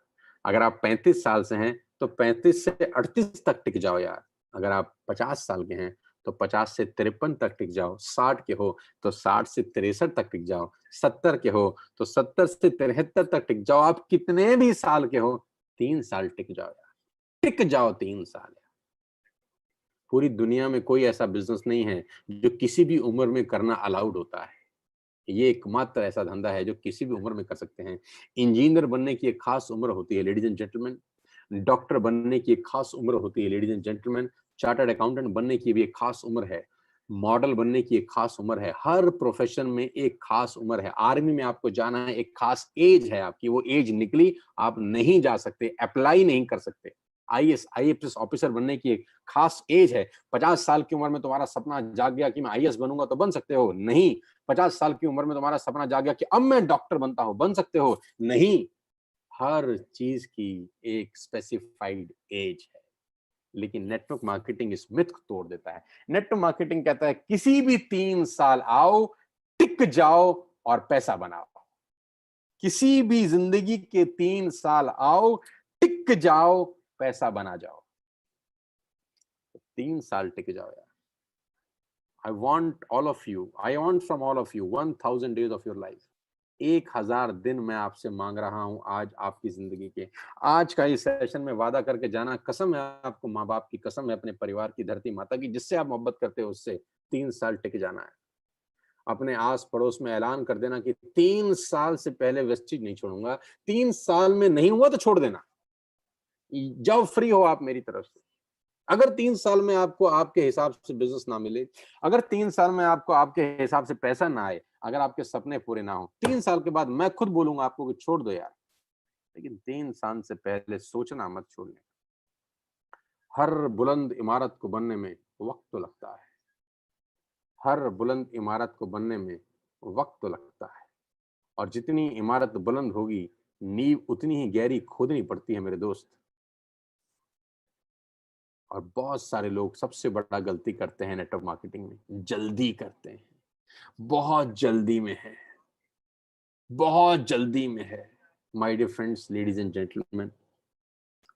अगर आप 35 साल से हैं तो 35 से 38 तक टिक जाओ यार। अगर आप 50 साल के हैं तो 50 से 53 तक टिक जाओ। 60 के हो तो 60 से 63 तक टिक जाओ। 70 के हो तो 70 से 73 तक टिक जाओ। आप कितने भी साल के हो, 3 साल टिक जाओ यार। टिक जाओ 3 साल। पूरी दुनिया में कोई ऐसा बिजनेस नहीं है जो किसी भी उम्र में करना अलाउड होता है। ये एकमात्र ऐसा धंधा है जो किसी भी उम्र में कर सकते हैं। इंजीनियर बनने की एक खास उम्र होती है लेडीज एंड जेंटलमैन। डॉक्टर बनने की एक खास उम्र होती है ladies and gentleman. Chartered accountant बनने की भी एक खास उम्र है। मॉडल बनने की एक खास उम्र है। हर प्रोफेशन में एक खास उम्र है। आर्मी में आपको जाना है, एक खास एज है आपकी, वो एज निकली, आप नहीं जा सकते, अप्लाई नहीं कर सकते। आईएएस आईएफएस ऑफिसर बनने की एक खास एज है। 50 साल की उम्र में तुम्हारा सपना जाग गया कि मैं आईएएस बनूंगा, तो बन सकते हो? नहीं। 50 साल की उम्र में तुम्हारा सपना जाग गया कि अब मैं डॉक्टर बनता हूं, बन सकते हो? नहीं। हर चीज की एक स्पेसिफाइड एज है। लेकिन नेटवर्क मार्केटिंग इस मिथ को तोड़ देता है। नेटवर्क मार्केटिंग कहता है किसी भी 3 साल आओ, टिक जाओ और पैसा बनाओ। किसी भी जिंदगी के 3 साल आओ, टिक जाओ, पैसा बना जाओ। 3 साल टिक जाओ यार। I want all of you, I want from all of you 1000 days of your life। 1000 दिन मैं आपसे मांग रहा हूं आज आपकी जिंदगी के। आज का इस सेशन में वादा करके जाना, कसम है आपको, माँ बाप की कसम है, अपने परिवार की, धरती माता की, जिससे आप मोहब्बत करते हो उससे 3 साल टिक जाना है। अपने आस पड़ोस में ऐलान कर देना कि 3 साल से पहले वेस्टिज नहीं छोड़ूंगा। 3 साल में नहीं हुआ तो छोड़ देना, जब फ्री हो आप मेरी तरफ से। अगर 3 साल में आपको आपके हिसाब से बिजनेस ना मिले, अगर 3 साल में आपको आपके हिसाब से पैसा ना आए, अगर आपके सपने पूरे ना हो, 3 साल के बाद मैं खुद बोलूंगा आपको कि छोड़ दो यार। लेकिन 3 साल से पहले सोचना मत छोड़ने। हर बुलंद इमारत को बनने में वक्त तो लगता है। हर बुलंद इमारत को बनने में वक्त तो लगता है। और जितनी इमारत बुलंद होगी, नींव उतनी ही गहरी खोदनी पड़ती है मेरे दोस्त। और बहुत सारे लोग सबसे बड़ा गलती करते हैं नेटवर्क मार्केटिंग में, जल्दी करते हैं, बहुत जल्दी में है, बहुत जल्दी में है। My dear friends, ladies and gentleman,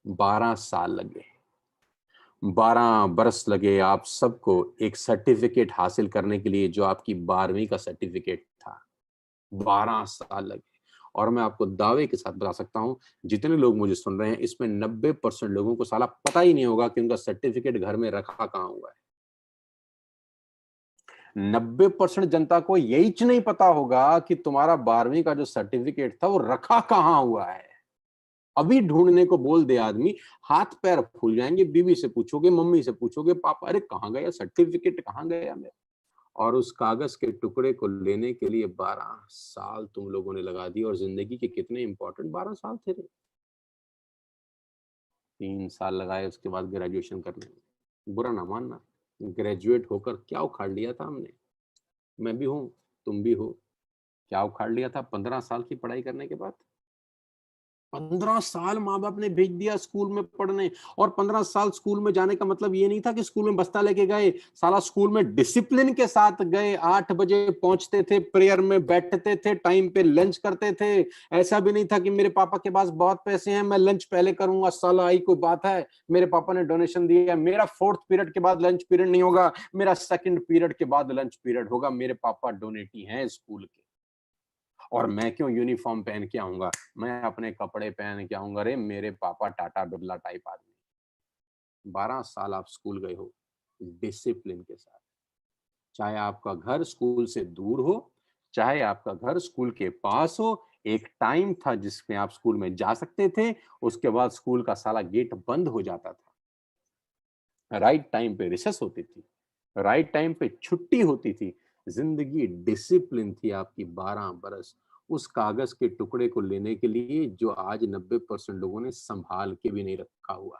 12 साल लगे, 12 बरस लगे आप सबको एक सर्टिफिकेट हासिल करने के लिए, जो आपकी 12वीं का सर्टिफिकेट था। 12 साल लगे। और मैं आपको दावे के साथ बता सकता हूं, जितने लोग मुझे सुन रहे हैं, इसमें 90% लोगों को साला पता ही नहीं होगा कि उनका सर्टिफिकेट घर में रखा कहां हुआ है। 90% जनता को यही नहीं पता होगा कि तुम्हारा 12वीं का जो सर्टिफिकेट था वो रखा कहां हुआ है। अभी ढूंढने को बोल दे आदमी, हाथ पैर फूल जाएंगे। बीवी से पूछोगे, मम्मी से पूछोगे, पापा अरे कहां गया सर्टिफिकेट, कहां गया मेरा। और उस कागज के टुकड़े को लेने के लिए 12 साल तुम लोगों ने लगा दिए। और जिंदगी के कितने इंपॉर्टेंट 12 साल थे रे। 3 साल लगाए उसके बाद ग्रेजुएशन करने में। बुरा ना मानना, ग्रेजुएट होकर क्या उखाड़ लिया था हमने। मैं भी हूं, तुम भी हो। क्या उखाड़ लिया था 15 साल की पढ़ाई करने के बाद। 15 साल माँ बाप ने भेज दिया स्कूल में पढ़ने। और 15 साल स्कूल में जाने का मतलब ये नहीं था कि स्कूल में बस्ता लेके गए। साला स्कूल में डिसिप्लिन के साथ गए। 8 बजे पहुंचते थे, प्रेयर में बैठते थे, टाइम पे लंच करते थे। ऐसा भी नहीं था कि मेरे पापा के पास बहुत पैसे हैं, मैं लंच पहले करूंगा, साला आई कोई बात है। मेरे पापा ने डोनेशन दिया, मेरा 4th पीरियड के बाद लंच पीरियड नहीं होगा, मेरा 2nd पीरियड के बाद लंच पीरियड होगा। मेरे पापा डोनेटी हैं स्कूल के। और मैं क्यों यूनिफॉर्म पहन के आऊंगा, मैं अपने कपड़े पहन के आऊंगा। रे मेरे पापा टाटा बिरला टाइप आदमी। 12 साल आप स्कूल गए हो डिसिप्लिन के साथ। चाहे आपका घर स्कूल से दूर हो, चाहे आपका घर स्कूल के पास हो, एक टाइम था जिसमें आप स्कूल में जा सकते थे। उसके बाद स्कूल का साला गेट बंद हो जाता था। राइट टाइम पे रिसेस होती थी, राइट टाइम पे छुट्टी होती थी। जिंदगी डिसिप्लिन थी आपकी 12 बरस, उस कागज के टुकड़े को लेने के लिए जो आज 90% लोगों ने संभाल के भी नहीं रखा हुआ।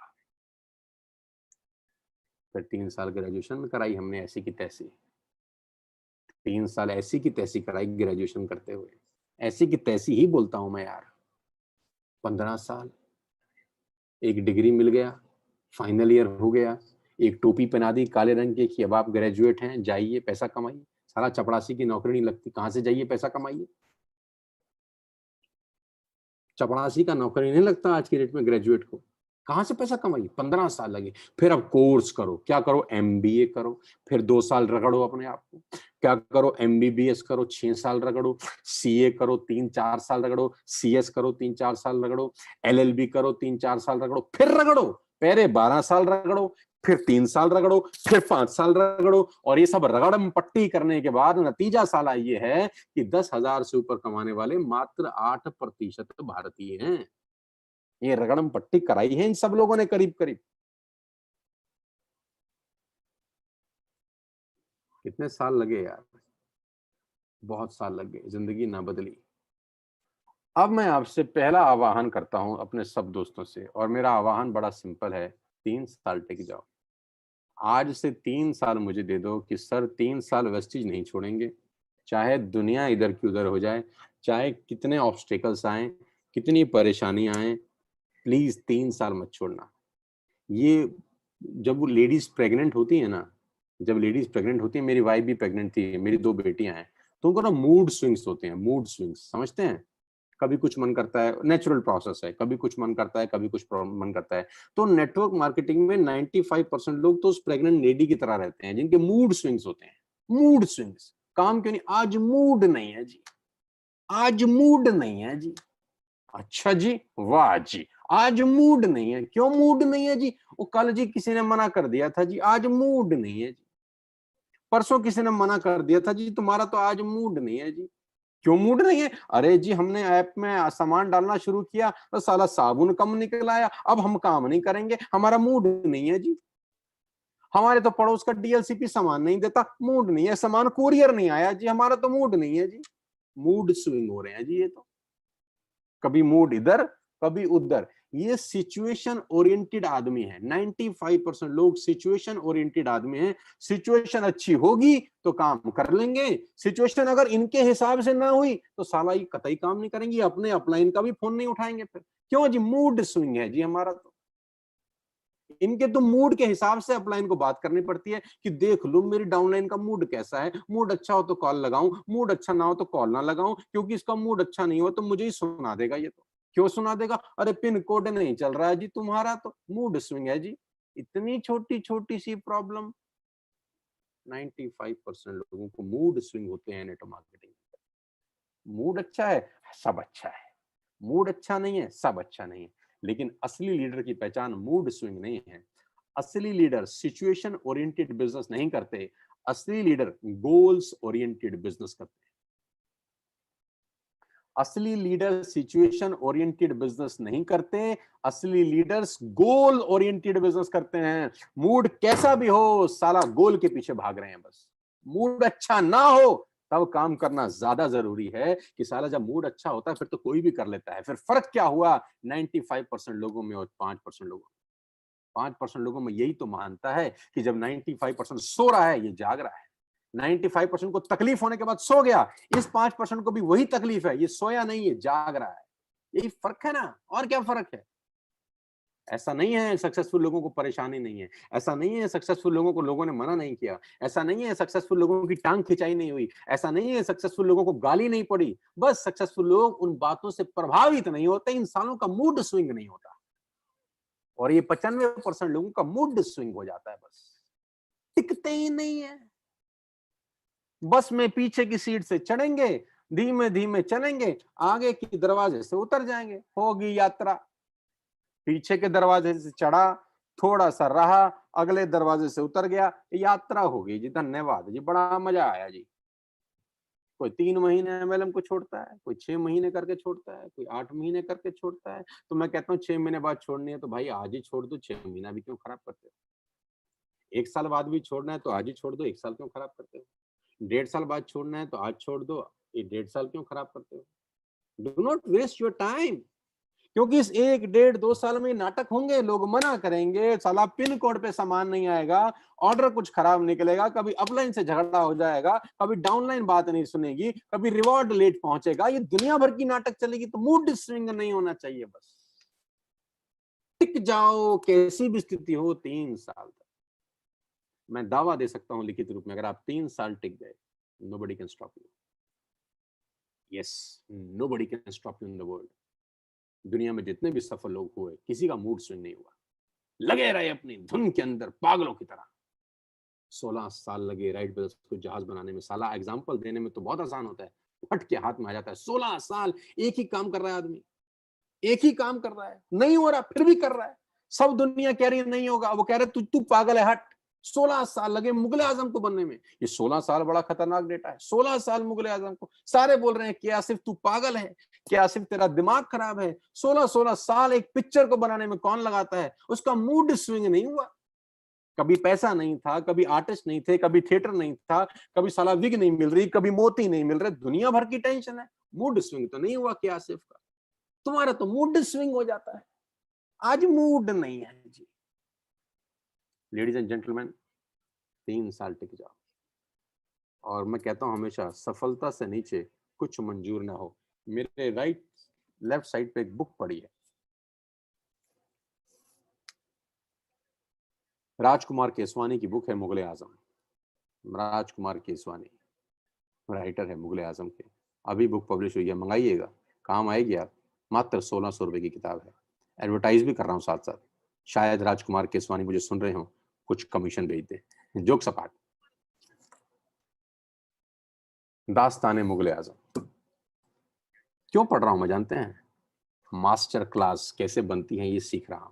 फिर 3 साल ग्रेजुएशन में कराई हमने ऐसी की तैसी। 3 साल ऐसी की तैसी कराई ग्रेजुएशन करते हुए। ऐसी की तैसी ही बोलता हूं मैं यार। 15 साल, एक डिग्री मिल गया, फाइनल ईयर हो गया, एक टोपी पहना दी काले रंग की कि अब आप ग्रेजुएट हैं, जाइए पैसा कमाइए। साला चपरासी की नौकरी नहीं लगती, कहां से जाइए पैसा कमाइए। चपरासी का नौकरी नहीं लगता आज की डेट में ग्रेजुएट को। कहां से पैसा कमाइए, 15 साल लगे। फिर अब कोर्स करो, क्या करो, एमबीए करो, फिर 2 साल रगड़ो अपने आप को। क्या करो, एमबीबीएस करो, 6 साल रगड़ो, सीए करो, 3-4 साल रगड़ो, सीएस करो, 3-4 साल रगड़ो, एलएलबी करो, 3-4 साल रगड़ो, फिर रगड़ो। पहले 12 साल रगड़ो, फिर 3 साल रगड़ो, फिर 5 साल रगड़ो। और ये सब रगड़म पट्टी करने के बाद नतीजा साला ये है कि 10,000 से ऊपर कमाने वाले मात्र 8% भारतीय हैं। ये रगड़म पट्टी कराई है इन सब लोगों ने करीब करीब। कितने साल लगे यार, बहुत साल लग गए, जिंदगी ना बदली। अब मैं आपसे पहला आवाहन करता हूं अपने सब दोस्तों से, और मेरा आवाहन बड़ा सिंपल है। 3 साल टिक जाओ। आज से 3 साल मुझे दे दो कि सर 3 साल वेस्टिज नहीं छोड़ेंगे। चाहे दुनिया इधर की उधर हो जाए, चाहे कितने ऑब्स्टेकल्स आए, कितनी परेशानी आए, प्लीज 3 साल मत छोड़ना। ये जब वो लेडीज प्रेग्नेंट होती है ना, जब लेडीज प्रेग्नेंट होती है, मेरी वाइफ भी प्रेग्नेंट थी, मेरी 2 बेटियां हैं, तो उनको ना मूड स्विंग्स होते हैं, मूड स्विंग्स समझते हैं। कभी कुछ मन करता है, नेचुरल प्रोसेस है, कभी कुछ मन करता है, कभी कुछ मन करता है। तो नेटवर्क मार्केटिंग में 95% लोग तो उस प्रेग्नेंट लेडी की तरह रहते हैं जिनके मूड स्विंग्स होते हैं। मूड स्विंग्स, काम क्यों नहीं, आज मूड नहीं है जी, आज मूड नहीं है जी। अच्छा जी, वाह जी, आज मूड नहीं है। क्यों मूड नहीं है जी? वो कल जी किसी ने मना कर दिया था जी, आज मूड नहीं है जी। परसों किसी ने मना कर दिया था जी, तुम्हारा तो आज मूड नहीं है जी। क्यों मूड नहीं है? अरे जी हमने ऐप में सामान डालना शुरू किया तो साला साबुन कम निकल आया, अब हम काम नहीं करेंगे, हमारा मूड नहीं है जी। हमारे तो पड़ोस का डीएलसीपी सामान नहीं देता, मूड नहीं है। सामान कुरियर नहीं आया जी, हमारा तो मूड नहीं है जी। मूड स्विंग हो रहे हैं जी ये तो, कभी मूड इधर, कभी उधर। ये सिचुएशन ओरिएंटेड आदमी है। 95% लोग सिचुएशन ओरिएंटेड आदमी हैं। सिचुएशन अच्छी होगी तो काम कर लेंगे, सिचुएशन अगर इनके हिसाब से ना हुई तो साला ये कतई काम नहीं करेंगे, अपने अपलाइन का भी फोन नहीं उठाएंगे फिर। क्यों जी? मूड स्विंग है जी हमारा तो। इनके तो मूड के हिसाब से अपलाइन को बात करनी पड़ती है कि देख लो मेरी डाउनलाइन का मूड कैसा है, मूड अच्छा हो तो कॉल लगाऊं, मूड अच्छा ना हो तो कॉल ना लगाऊं, क्योंकि इसका मूड अच्छा नहीं हो तो मुझे ही सुना देगा। ये तो क्यों सुना देगा? अरे पिन कोड नहीं चल रहा है जी तुम्हारा, तो मूड स्विंग है जी। इतनी छोटी छोटी सी प्रॉब्लम। 95% लोगों को मूड स्विंग होते हैं नेटवर्क मार्केटिंग। मूड अच्छा है, सब अच्छा है। मूड अच्छा नहीं है, सब अच्छा नहीं है। लेकिन असली लीडर की पहचान मूड स्विंग नहीं है। असली लीडर सिचुएशन ओरिएंटेड बिजनेस नहीं करते। असली लीडर गोल्स ओरिएंटेड बिजनेस करते हैं। असली लीडर सिचुएशन ओरिएंटेड बिजनेस नहीं करते। असली लीडर्स गोल ओरिएंटेड बिजनेस करते हैं। मूड कैसा भी हो, साला गोल के पीछे भाग रहे हैं बस। मूड अच्छा ना हो तब काम करना ज्यादा जरूरी है कि साला जब मूड अच्छा होता है फिर तो कोई भी कर लेता है। फिर फर्क क्या हुआ 95% लोगों में और 5% लोगों में? 5% लोगों में यही तो मानता है कि जब 95% सो रहा है ये जाग रहा है। 95% को तकलीफ होने के बाद सो गया, इस 5% को भी वही तकलीफ है, ये सोया नहीं है, जाग रहा है। यही फर्क है ना, और क्या फर्क है? ऐसा नहीं है सक्सेसफुल लोगों को परेशानी नहीं है, ऐसा नहीं है सक्सेसफुल लोगों को लोगों ने मना नहीं किया, ऐसा नहीं है सक्सेसफुल लोगों की टांग खिंचाई नहीं हुई, ऐसा नहीं है सक्सेसफुल लोगों को गाली नहीं पड़ी। बस सक्सेसफुल लोग उन बातों से प्रभावित नहीं होते, इंसानों का मूड स्विंग नहीं होता। और ये 95% लोगों का मूड स्विंग हो जाता है, बस टिकते ही नहीं है। बस में पीछे की सीट से चढ़ेंगे, धीमे धीमे चलेंगे, आगे की दरवाजे से उतर जाएंगे, होगी यात्रा। पीछे के दरवाजे से चढ़ा, थोड़ा सा रहा, अगले दरवाजे से उतर गया, यात्रा होगी जी। धन्यवाद जी, बड़ा मजा आया जी। कोई 3 महीने एमएलएम को छोड़ता है, कोई 6 महीने करके छोड़ता है, कोई 8 महीने करके छोड़ता है। तो मैं कहता हूँ 6 महीने बाद छोड़नी है तो भाई आज ही छोड़ दो, 6 महीना भी क्यों खराब करते हो? 1 साल बाद भी छोड़ना है तो आज ही छोड़ दो, 1 साल क्यों खराब करते हो? 1.5 साल बाद छोड़ना है तो आज छोड़ दो, ये 1.5 साल क्यों खराब करते हो? Do not waste your time. क्योंकि इस 1, 1.5, 2 साल में नाटक होंगे, लोग मना करेंगे, साला पिन कोड पे सामान नहीं आएगा, ऑर्डर कुछ खराब निकलेगा, कभी अपलाइन से झगड़ा हो जाएगा, कभी डाउनलाइन बात नहीं सुनेगी, कभी रिवॉर्ड लेट पहुंचेगा, ये दुनिया भर की नाटक चलेगी। तो मूड स्विंग नहीं होना चाहिए, बस टिक जाओ, कैसी भी स्थिति हो 3 साल तक। मैं दावा दे सकता हूं लिखित रूप में, अगर आप 3 साल टिक गए, nobody can stop you. Yes, nobody can stop you in the world. दुनिया में जितने भी सफल लोग हुए, किसी का मूड स्विंग नहीं हुआ, लगे रहे अपनी धुन के अंदर पागलों की तरह। 16 साल लगे राइट ब्रदर्स को जहाज बनाने में। साला एग्जाम्पल देने में तो बहुत आसान होता है, फट के हाथ में आ जाता है। 16 साल एक ही काम कर रहा है आदमी, एक ही काम कर रहा है, नहीं हो रहा फिर भी कर रहा है। सब दुनिया कह रही है नहीं होगा, वो कह रहे तू तू पागल है, हट। 16 साल लगे मुगले आजम को बनने में। ये 16 साल बड़ा खतरनाक डेटा है। 16 साल मुगले आजम को सारे बोल रहे हैं कि आसिफ तू पागल है, कि आसिफ तेरा दिमाग खराब है। 16 साल एक पिक्चर को बनाने में कौन लगाता है? उसका मूड स्विंग नहीं हुआ। कभी पैसा नहीं था, कभी आर्टिस्ट नहीं थे, कभी थिएटर नहीं था, कभी साला विग नहीं मिल रही, कभी मोती नहीं मिल रहे, दुनिया भर की टेंशन है। मूड स्विंग तो नहीं हुआ क्या आसिफ का? तुम्हारा तो मूड स्विंग हो जाता है। आज मूड नहीं है जी। लेडीज एंड जेंटलमैन, 3 साल टिक जाओ। और मैं कहता हूं हमेशा, सफलता से नीचे कुछ मंजूर ना हो। मेरे लेफ्ट साइड पे एक बुक पड़ी है, राजकुमार केसवानी की बुक है, मुगले आजम। राजकुमार केसवानी राइटर है मुगले आजम के। अभी बुक पब्लिश हुई है, मंगाइएगा, काम आएगी। आप मात्र 1600 रुपए की किताब है। एडवर्टाइज भी कर रहा हूँ साथ साथ, शायद राजकुमार केसवानी मुझे सुन रहे हो, कुछ कमीशन भेज दे। जोक सपाट। दास्ताने मुगले आजम क्यों पढ़ रहा हूं मैं जानते हैं? मास्टर क्लास कैसे बनती है ये सीख रहा हूं,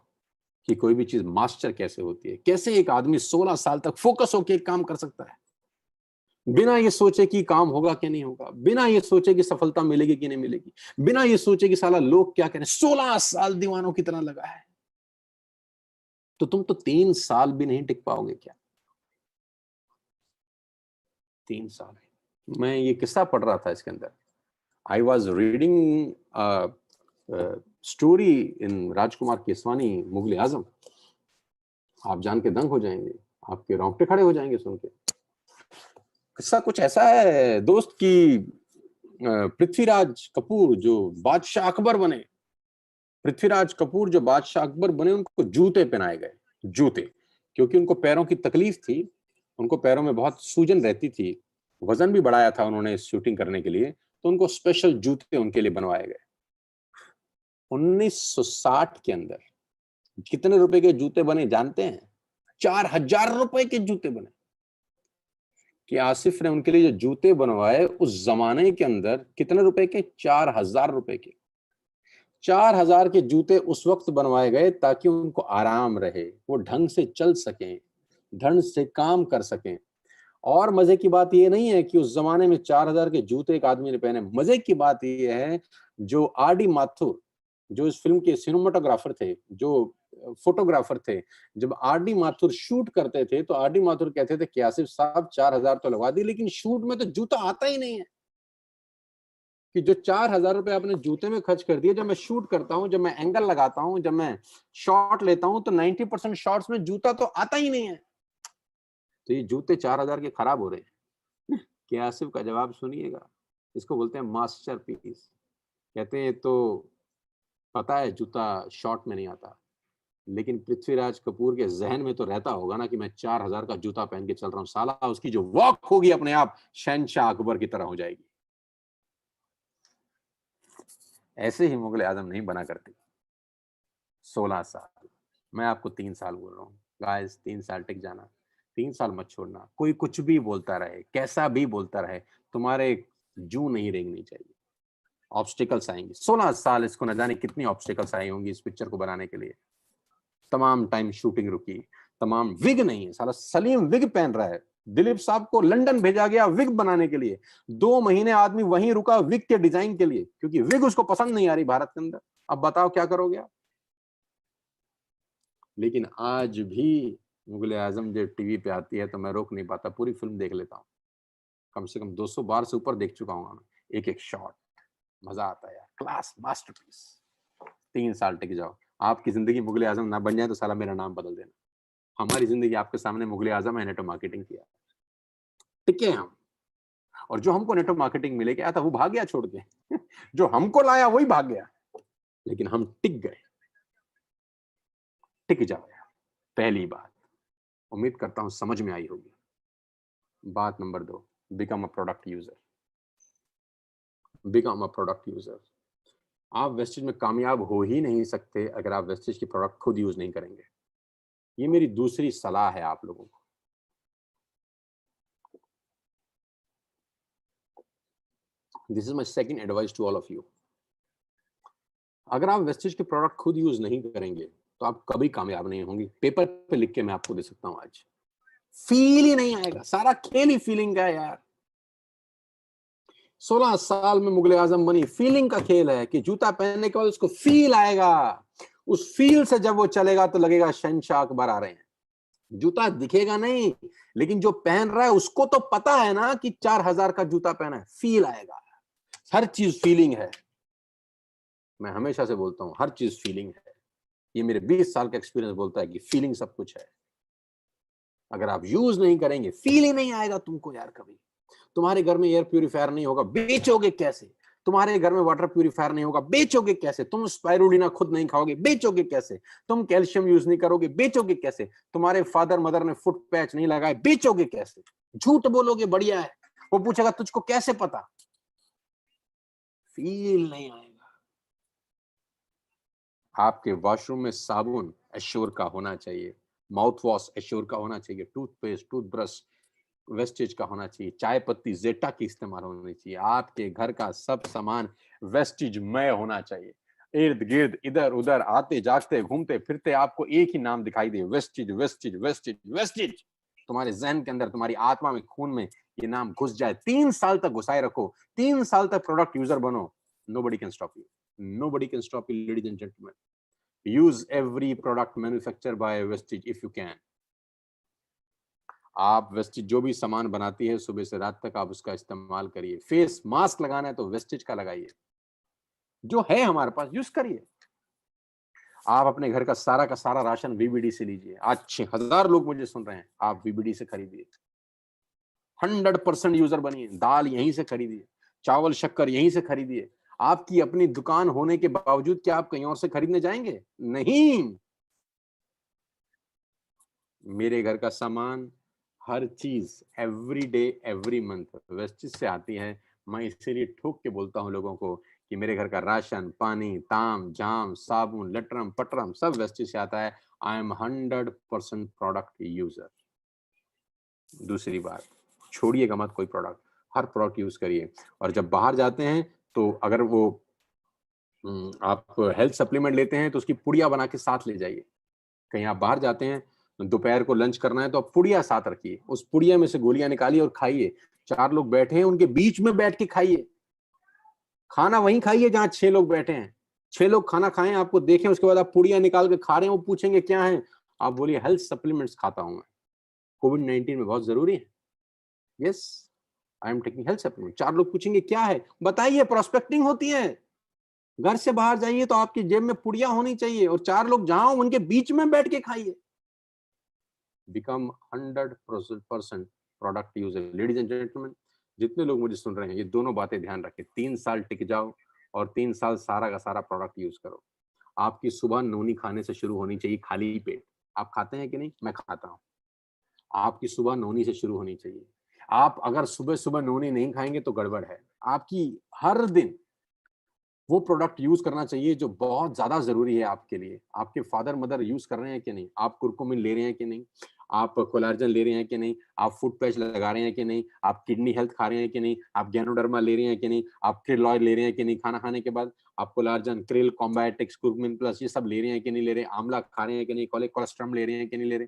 कि कोई भी चीज मास्टर कैसे होती है, कैसे एक आदमी 16 साल तक फोकस होकर एक काम कर सकता है, बिना ये सोचे कि काम होगा कि नहीं होगा, बिना ये सोचे कि सफलता मिलेगी कि नहीं मिलेगी, बिना ये सोचे कि साला लोग क्या करें। 16 साल दीवानों की तरह लगा है। तो तुम तो 3 साल भी नहीं टिक पाओगे क्या? 3 साल। मैं ये किस्सा पढ़ रहा था, इसके अंदर I was reading story in Rajkumar Keswani Mughal e Azam. आप जान के दंग हो जाएंगे, आपके रोंगटे खड़े हो जाएंगे सुन के। किस्सा कुछ ऐसा है दोस्त की, पृथ्वीराज कपूर जो बादशाह अकबर बने, पृथ्वीराज कपूर जो बादशाह अकबर बने, उनको जूते पहनाए गए। जूते, क्योंकि उनको पैरों की तकलीफ थी, उनको पैरों में बहुत सूजन रहती थी, वजन भी बढ़ाया था उन्होंने शूटिंग करने के लिए, तो उनको स्पेशल जूते उनके लिए बनवाए गए। 1960 के अंदर कितने रुपए के जूते बने जानते हैं? 4000 रुपए के जूते बने। कि आसिफ ने उनके लिए जो जूते बनवाए उस जमाने के अंदर कितने रुपए के? 4000 रुपए के। 4000 के जूते उस वक्त बनवाए गए ताकि उनको आराम रहे, वो ढंग से चल सकें, ढंग से काम कर सकें। और मजे की बात ये नहीं है कि उस जमाने में 4000 के जूते एक आदमी ने पहने। मजे की बात ये है, जो आर डी माथुर, जो इस फिल्म के सिनेमाटोग्राफर थे, जो फोटोग्राफर थे, जब आर डी माथुर शूट करते थे तो आर डी माथुर कहते थे कि आसिफ साहब 4000 तो लगवा दी, लेकिन शूट में तो जूता आता ही नहीं है। कि जो 4000 रुपए आपने जूते में खर्च कर दिए, जब मैं शूट करता हूं, जब मैं एंगल लगाता हूं, जब मैं शॉट लेता हूं, तो 90% शॉट्स में जूता तो आता ही नहीं है। तो ये जूते 4000 के खराब हो रहे हैं। कि आसिफ का जवाब सुनिएगा, इसको बोलते हैं मास्टरपीस। कहते हैं तो पता है जूता शॉट में नहीं आता, लेकिन पृथ्वीराज कपूर के जहन में तो रहता होगा ना कि मैं 4000 का जूता पहन के चल रहा हूं, साला उसकी जो वॉक होगी अपने आप शहनशाह अकबर की तरह हो जाएगी। ऐसे ही मुगल आजम नहीं बना करती। 16 साल, मैं आपको 3 साल बोल रहा हूँ गाइस, 3 साल टिक जाना, 3 साल मत छोड़ना। कोई कुछ भी बोलता रहे, कैसा भी बोलता रहे, तुम्हारे जू नहीं रेंगनी चाहिए। ऑब्स्टिकल्स आएंगे, 16 साल इसको न जाने कितनी ऑब्स्टिकल्स आई होंगी इस पिक्चर को बनाने के लिए। तमाम टाइम शूटिंग रुकी, तमाम विग नहीं है, साला सलीम विग पहन रहा है। दिलीप साहब को लंदन भेजा गया विग बनाने के लिए, 2 महीने आदमी वहीं रुका विग के डिजाइन के लिए, क्योंकि विग उसको पसंद नहीं आ रही भारत के अंदर। अब बताओ क्या करोगे आप? लेकिन आज भी मुगले आजम जब टीवी पे आती है तो मैं रोक नहीं पाता, पूरी फिल्म देख लेता हूँ। कम से कम 200 बार से ऊपर देख चुका हूँ मैं, एक एक शॉट। मजा आता है यार, क्लास मास्टरपीस। 3 साल टिक जाओ। आपकी जिंदगी मुगले आजम ना बन जाए तो साला मेरा नाम बदल देना। हमारी जिंदगी आपके सामने मुगले आजम है, नेटवर्क मार्केटिंग किया, टिके हम। और जो हमको नेटवर्क मार्केटिंग मिले क्या था, वो भाग गया छोड़ के। जो हमको लाया वही भाग गया, लेकिन हम टिक गए। टिक जाओ यार, पहली बात। उम्मीद करता हूं समझ में आई होगी। बात number 2, become a product user. Become a product user. आप वेस्टेज में कामयाब हो ही नहीं सकते अगर आप वेस्टेज की प्रोडक्ट खुद यूज नहीं करेंगे। ये मेरी दूसरी सलाह है आप लोगों को। This is my second advice to all of you. अगर आप वेस्टेज के प्रोडक्ट खुद यूज नहीं करेंगे तो आप कभी कामयाब नहीं होंगे। पेपर पे लिख के मैं आपको दे सकता हूं आज। फील ही नहीं आएगा, सारा खेल ही फीलिंग का है यार। 16 साल में मुगले आजम बनी, फीलिंग का खेल है कि जूता पहनने के बाद उसको फील आएगा। उस फील से जब वो चलेगा तो लगेगा शहनशाह अकबर आ रहे हैं। जूता दिखेगा नहीं, लेकिन जो पहन रहा है उसको तो पता है ना कि 4000 का जूता पहना है, फील आएगा। हर चीज फीलिंग है। मैं हमेशा से बोलता हूं हर चीज फीलिंग है। ये मेरे 20 साल का एक्सपीरियंस बोलता है कि फीलिंग सब कुछ है। अगर आप यूज नहीं करेंगे फील ही नहीं आएगा तुमको यार। कभी तुम्हारे घर में एयर प्यूरिफायर नहीं होगा, बेचोगे कैसे? तुम्हारे घर में वाटर प्यूरिफायर नहीं होगा, बेचोगे कैसे? तुम स्पाइरुलिना खुद नहीं खाओगे, बेचोगे कैसे? तुम कैल्शियम यूज नहीं करोगे, बेचोगे कैसे? तुम्हारे फादर मदर ने फुट पैच नहीं लगाए, बेचोगे कैसे? झूठ बोलोगे बढ़िया है, वो पूछेगा तुझको कैसे पता? फील नहीं आएगा। आपके वॉशरूम में साबुन एश्योर का होना चाहिए, माउथ वॉश एश्योर का होना चाहिए, टूथपेस्ट टूथब्रश वेस्टेज का होना चाहिए, चाय पत्ती जेटा की इस्तेमाल होनी चाहिए। आपके घर का सब सामान वेस्टेज मय होना चाहिए। इर्द गिर्द इधर उधर आते जागते घूमते फिरते आपको एक ही नाम दिखाई दे, वेस्टेज वेस्टेज वेस्टेज वेस्टेज। तुम्हारे जहन के अंदर, तुम्हारी आत्मा में, खून में ये नाम घुस जाए। 3 साल तक घुसाए रखो, 3 साल तक प्रोडक्ट यूजर बनो। Nobody can stop you, nobody can stop you, ladies and gentlemen. Use every product manufactured by Vestige if you can. आप वेस्टेज जो भी सामान बनाती है सुबह से रात तक आप उसका इस्तेमाल करिए। फेस मास्क लगाना है तो वेस्टेज का लगाइए, जो है हमारे पास यूज करिए। आप अपने घर का सारा राशन वीबीडी से लीजिए। आज 6000 लोग मुझे सुन रहे हैं, आप वीबीडी से खरीदिए। 100% यूजर बनिए। दाल यहीं से खरीदिए, चावल शक्कर यहीं से खरीदिए। आपकी अपनी दुकान होने के बावजूद क्या आप कहीं और से खरीदने जाएंगे? नहीं। मेरे घर का सामान, हर चीज every day every month wastage से आती है। मैं इसीलिए ठोक के बोलता हूँ लोगों को कि मेरे घर का राशन, पानी, ताम झाम, साबुन, लटरम पटरम सब वेस्टेज से आता है। I am 100% product user. दूसरी बात, छोड़िएगा मत कोई प्रोडक्ट, हर प्रोडक्ट यूज करिए। और जब बाहर जाते हैं तो अगर वो आप हेल्थ सप्लीमेंट लेते हैं तो उसकी पुड़िया बना के साथ ले जाइए। कहीं आप बाहर जाते हैं, दोपहर को लंच करना है तो आप पुड़िया साथ रखिए, उस पुड़िया में से गोलियां निकालिए और खाइए। 4 लोग बैठे हैं, उनके बीच में बैठ के खाइए। खाना वहीं खाइए जहां 6 लोग बैठे हैं। 6 लोग खाना खाएं, आपको देखें, उसके बाद आप पुड़िया निकाल के खा रहे हैं, वो पूछेंगे क्या है, आप बोलिए हेल्थ सप्लीमेंट्स खाता हूं मैं, कोविड-19 में बहुत जरूरी है। Yes, I am taking health supplement. 4 लोग पूछेंगे क्या है, बताइए, प्रोस्पेक्टिंग होती है। घर से बाहर जाइए तो आपकी जेब में पुड़िया होनी चाहिए, और 4 लोग जहां हो उनके बीच में बैठ के खाइए। Become 100% product user. Ladies and gentleman, जितने लोग मुझे सुन रहे हैं, ये दोनों बातें ध्यान रखें। 3 साल टिक जाओ और 3 साल सारा का सारा प्रोडक्ट यूज करो। आपकी सुबह नोनी खाने से शुरू होनी चाहिए, खाली पेट। आप खाते हैं कि नहीं? मैं खाता हूं। आपकी सुबह नोनी से शुरू होनी चाहिए। आप अगर सुबह सुबह नोनी नहीं खाएंगे तो गड़बड़ है। आपकी हर दिन वो प्रोडक्ट यूज करना चाहिए जो बहुत ज्यादा जरूरी है आपके लिए। आपके फादर मदर यूज कर रहे हैं कि नहीं? आप कुरकुमिन ले रहे हैं कि नहीं? आप कोलार्जन ले रहे हैं कि नहीं? आप फुट पैच लगा रहे हैं कि नहीं? आप किडनी हेल्थ खा रहे हैं कि नहीं? आप गैनोडर्मा ले रहे हैं कि नहीं? आप क्रिल ऑयल ले रहे हैं कि नहीं? खाना खाने के बाद आप कोलार्जन, क्रिल, कॉम्बायोटिक्स, कुरकुमिन प्लस ये सब ले रहे हैं कि नहीं ले रहे? आंवला खा रहे हैं कि नहीं? कोलेस्ट्रम ले रहे हैं कि नहीं ले रहे?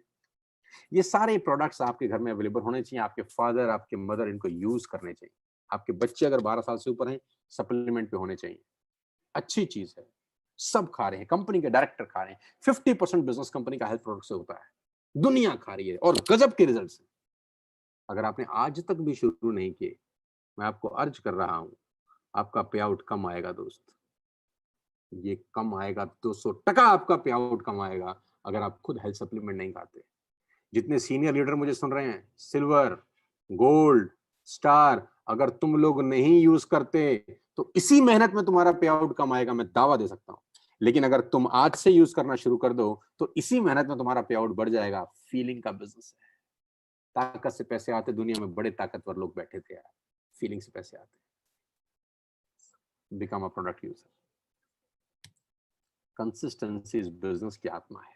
ये सारे प्रोडक्ट्स आपके घर में अवेलेबल होने चाहिए। आपके फादर, आपके मदर इनको यूज करने चाहिए। आपके बच्चे अगर 12 साल से ऊपर हैं, सप्लीमेंट पे होने चाहिए। अच्छी चीज है, सब खा रहे हैं, कंपनी के डायरेक्टर खा रहे हैं। 50% बिजनेस कंपनी का हेल्थ प्रोडक्ट से होता है, दुनिया खा रही है और गजब के रिजल्ट है। अगर आपने आज तक भी शुरू नहीं किए, मैं आपको अर्ज कर रहा हूं, आपका पे आउट कम आएगा दोस्त। ये कम आएगा, 200% आपका पे आउट कम आएगा अगर आप खुद हेल्थ सप्लीमेंट नहीं खाते। जितने सीनियर लीडर मुझे सुन रहे हैं, सिल्वर, गोल्ड, स्टार, अगर तुम लोग नहीं यूज करते तो इसी मेहनत में तुम्हारा पे आउट कम आएगा, मैं दावा दे सकता हूं। लेकिन अगर तुम आज से यूज करना शुरू कर दो तो इसी मेहनत में तुम्हारा पे आउट बढ़ जाएगा। फीलिंग का बिजनेस है। ताकत से पैसे आते, दुनिया में बड़े ताकतवर लोग बैठे थे यार, फीलिंग से पैसे आते। Become a product user. Consistency इस बिजनेस की आत्मा है।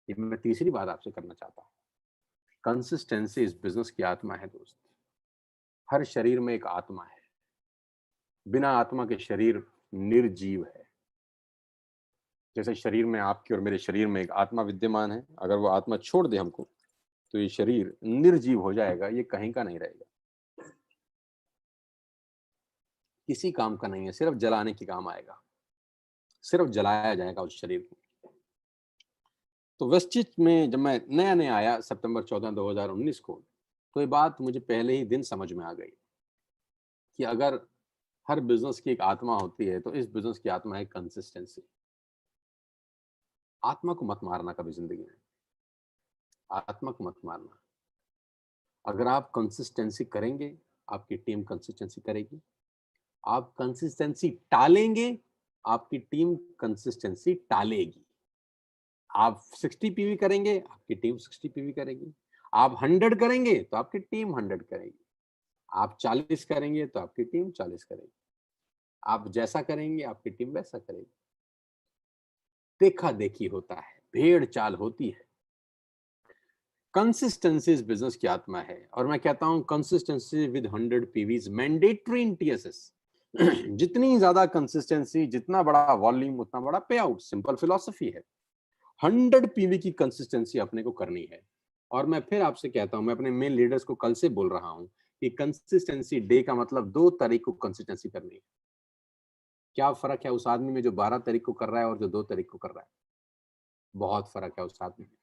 ये मैं तीसरी बात आपसे करना चाहता हूं। कंसिस्टेंसी इस बिजनेस की आत्मा है दोस्त। हर शरीर में एक आत्मा है। बिना आत्मा के शरीर निर्जीव है। जैसे शरीर में, आपके और मेरे शरीर में एक आत्मा विद्यमान है, अगर वो आत्मा छोड़ दे हमको तो ये शरीर निर्जीव हो जाएगा, ये कहीं का नहीं रहेगा, किसी काम का नहीं है, सिर्फ जलाने के काम आएगा, सिर्फ जलाया जाएगा उस शरीर को। तो वेस्टिज में जब मैं नया नया आया सितंबर 14 2019 को, तो ये बात मुझे पहले ही दिन समझ में आ गई कि अगर हर बिजनेस की एक आत्मा होती है तो इस बिजनेस की आत्मा है कंसिस्टेंसी। आत्मा को मत मारना कभी जिंदगी में, आत्मा को मत मारना। अगर आप कंसिस्टेंसी करेंगे, आपकी टीम कंसिस्टेंसी करेगी। आप कंसिस्टेंसी टालेंगे, आपकी टीम कंसिस्टेंसी टालेगी। आप 60 पीवी करेंगे, आपकी टीम 60 पीवी करेगी। आप 100 करेंगे तो आपकी टीम 100 करेगी। आप 40 करेंगे तो आपकी टीम 40 करेगी। आप जैसा करेंगे आपकी टीम वैसा करेगी। देखा देखी होता है, भेड़ चाल होती है। कंसिस्टेंसी इस बिजनेस की आत्मा है, और मैं कहता हूं consistency with 100 PVs mandatory in TSS. जितनी ज्यादा कंसिस्टेंसी, जितना बड़ा वॉल्यूम, उतना बड़ा पे आउट। सिंपल फिलॉसफी है। 100 पीवी की कंसिस्टेंसी अपने को करनी है। और मैं फिर आपसे कहता हूं, मैं अपने मेन लीडर्स को कल से बोल रहा हूं कि कंसिस्टेंसी डे का मतलब 2 तारीख को कंसिस्टेंसी करनी है। क्या फर्क है उस आदमी में जो 12 तारीख को कर रहा है और जो 2 तारीख को कर रहा है? बहुत फर्क है उस आदमी में,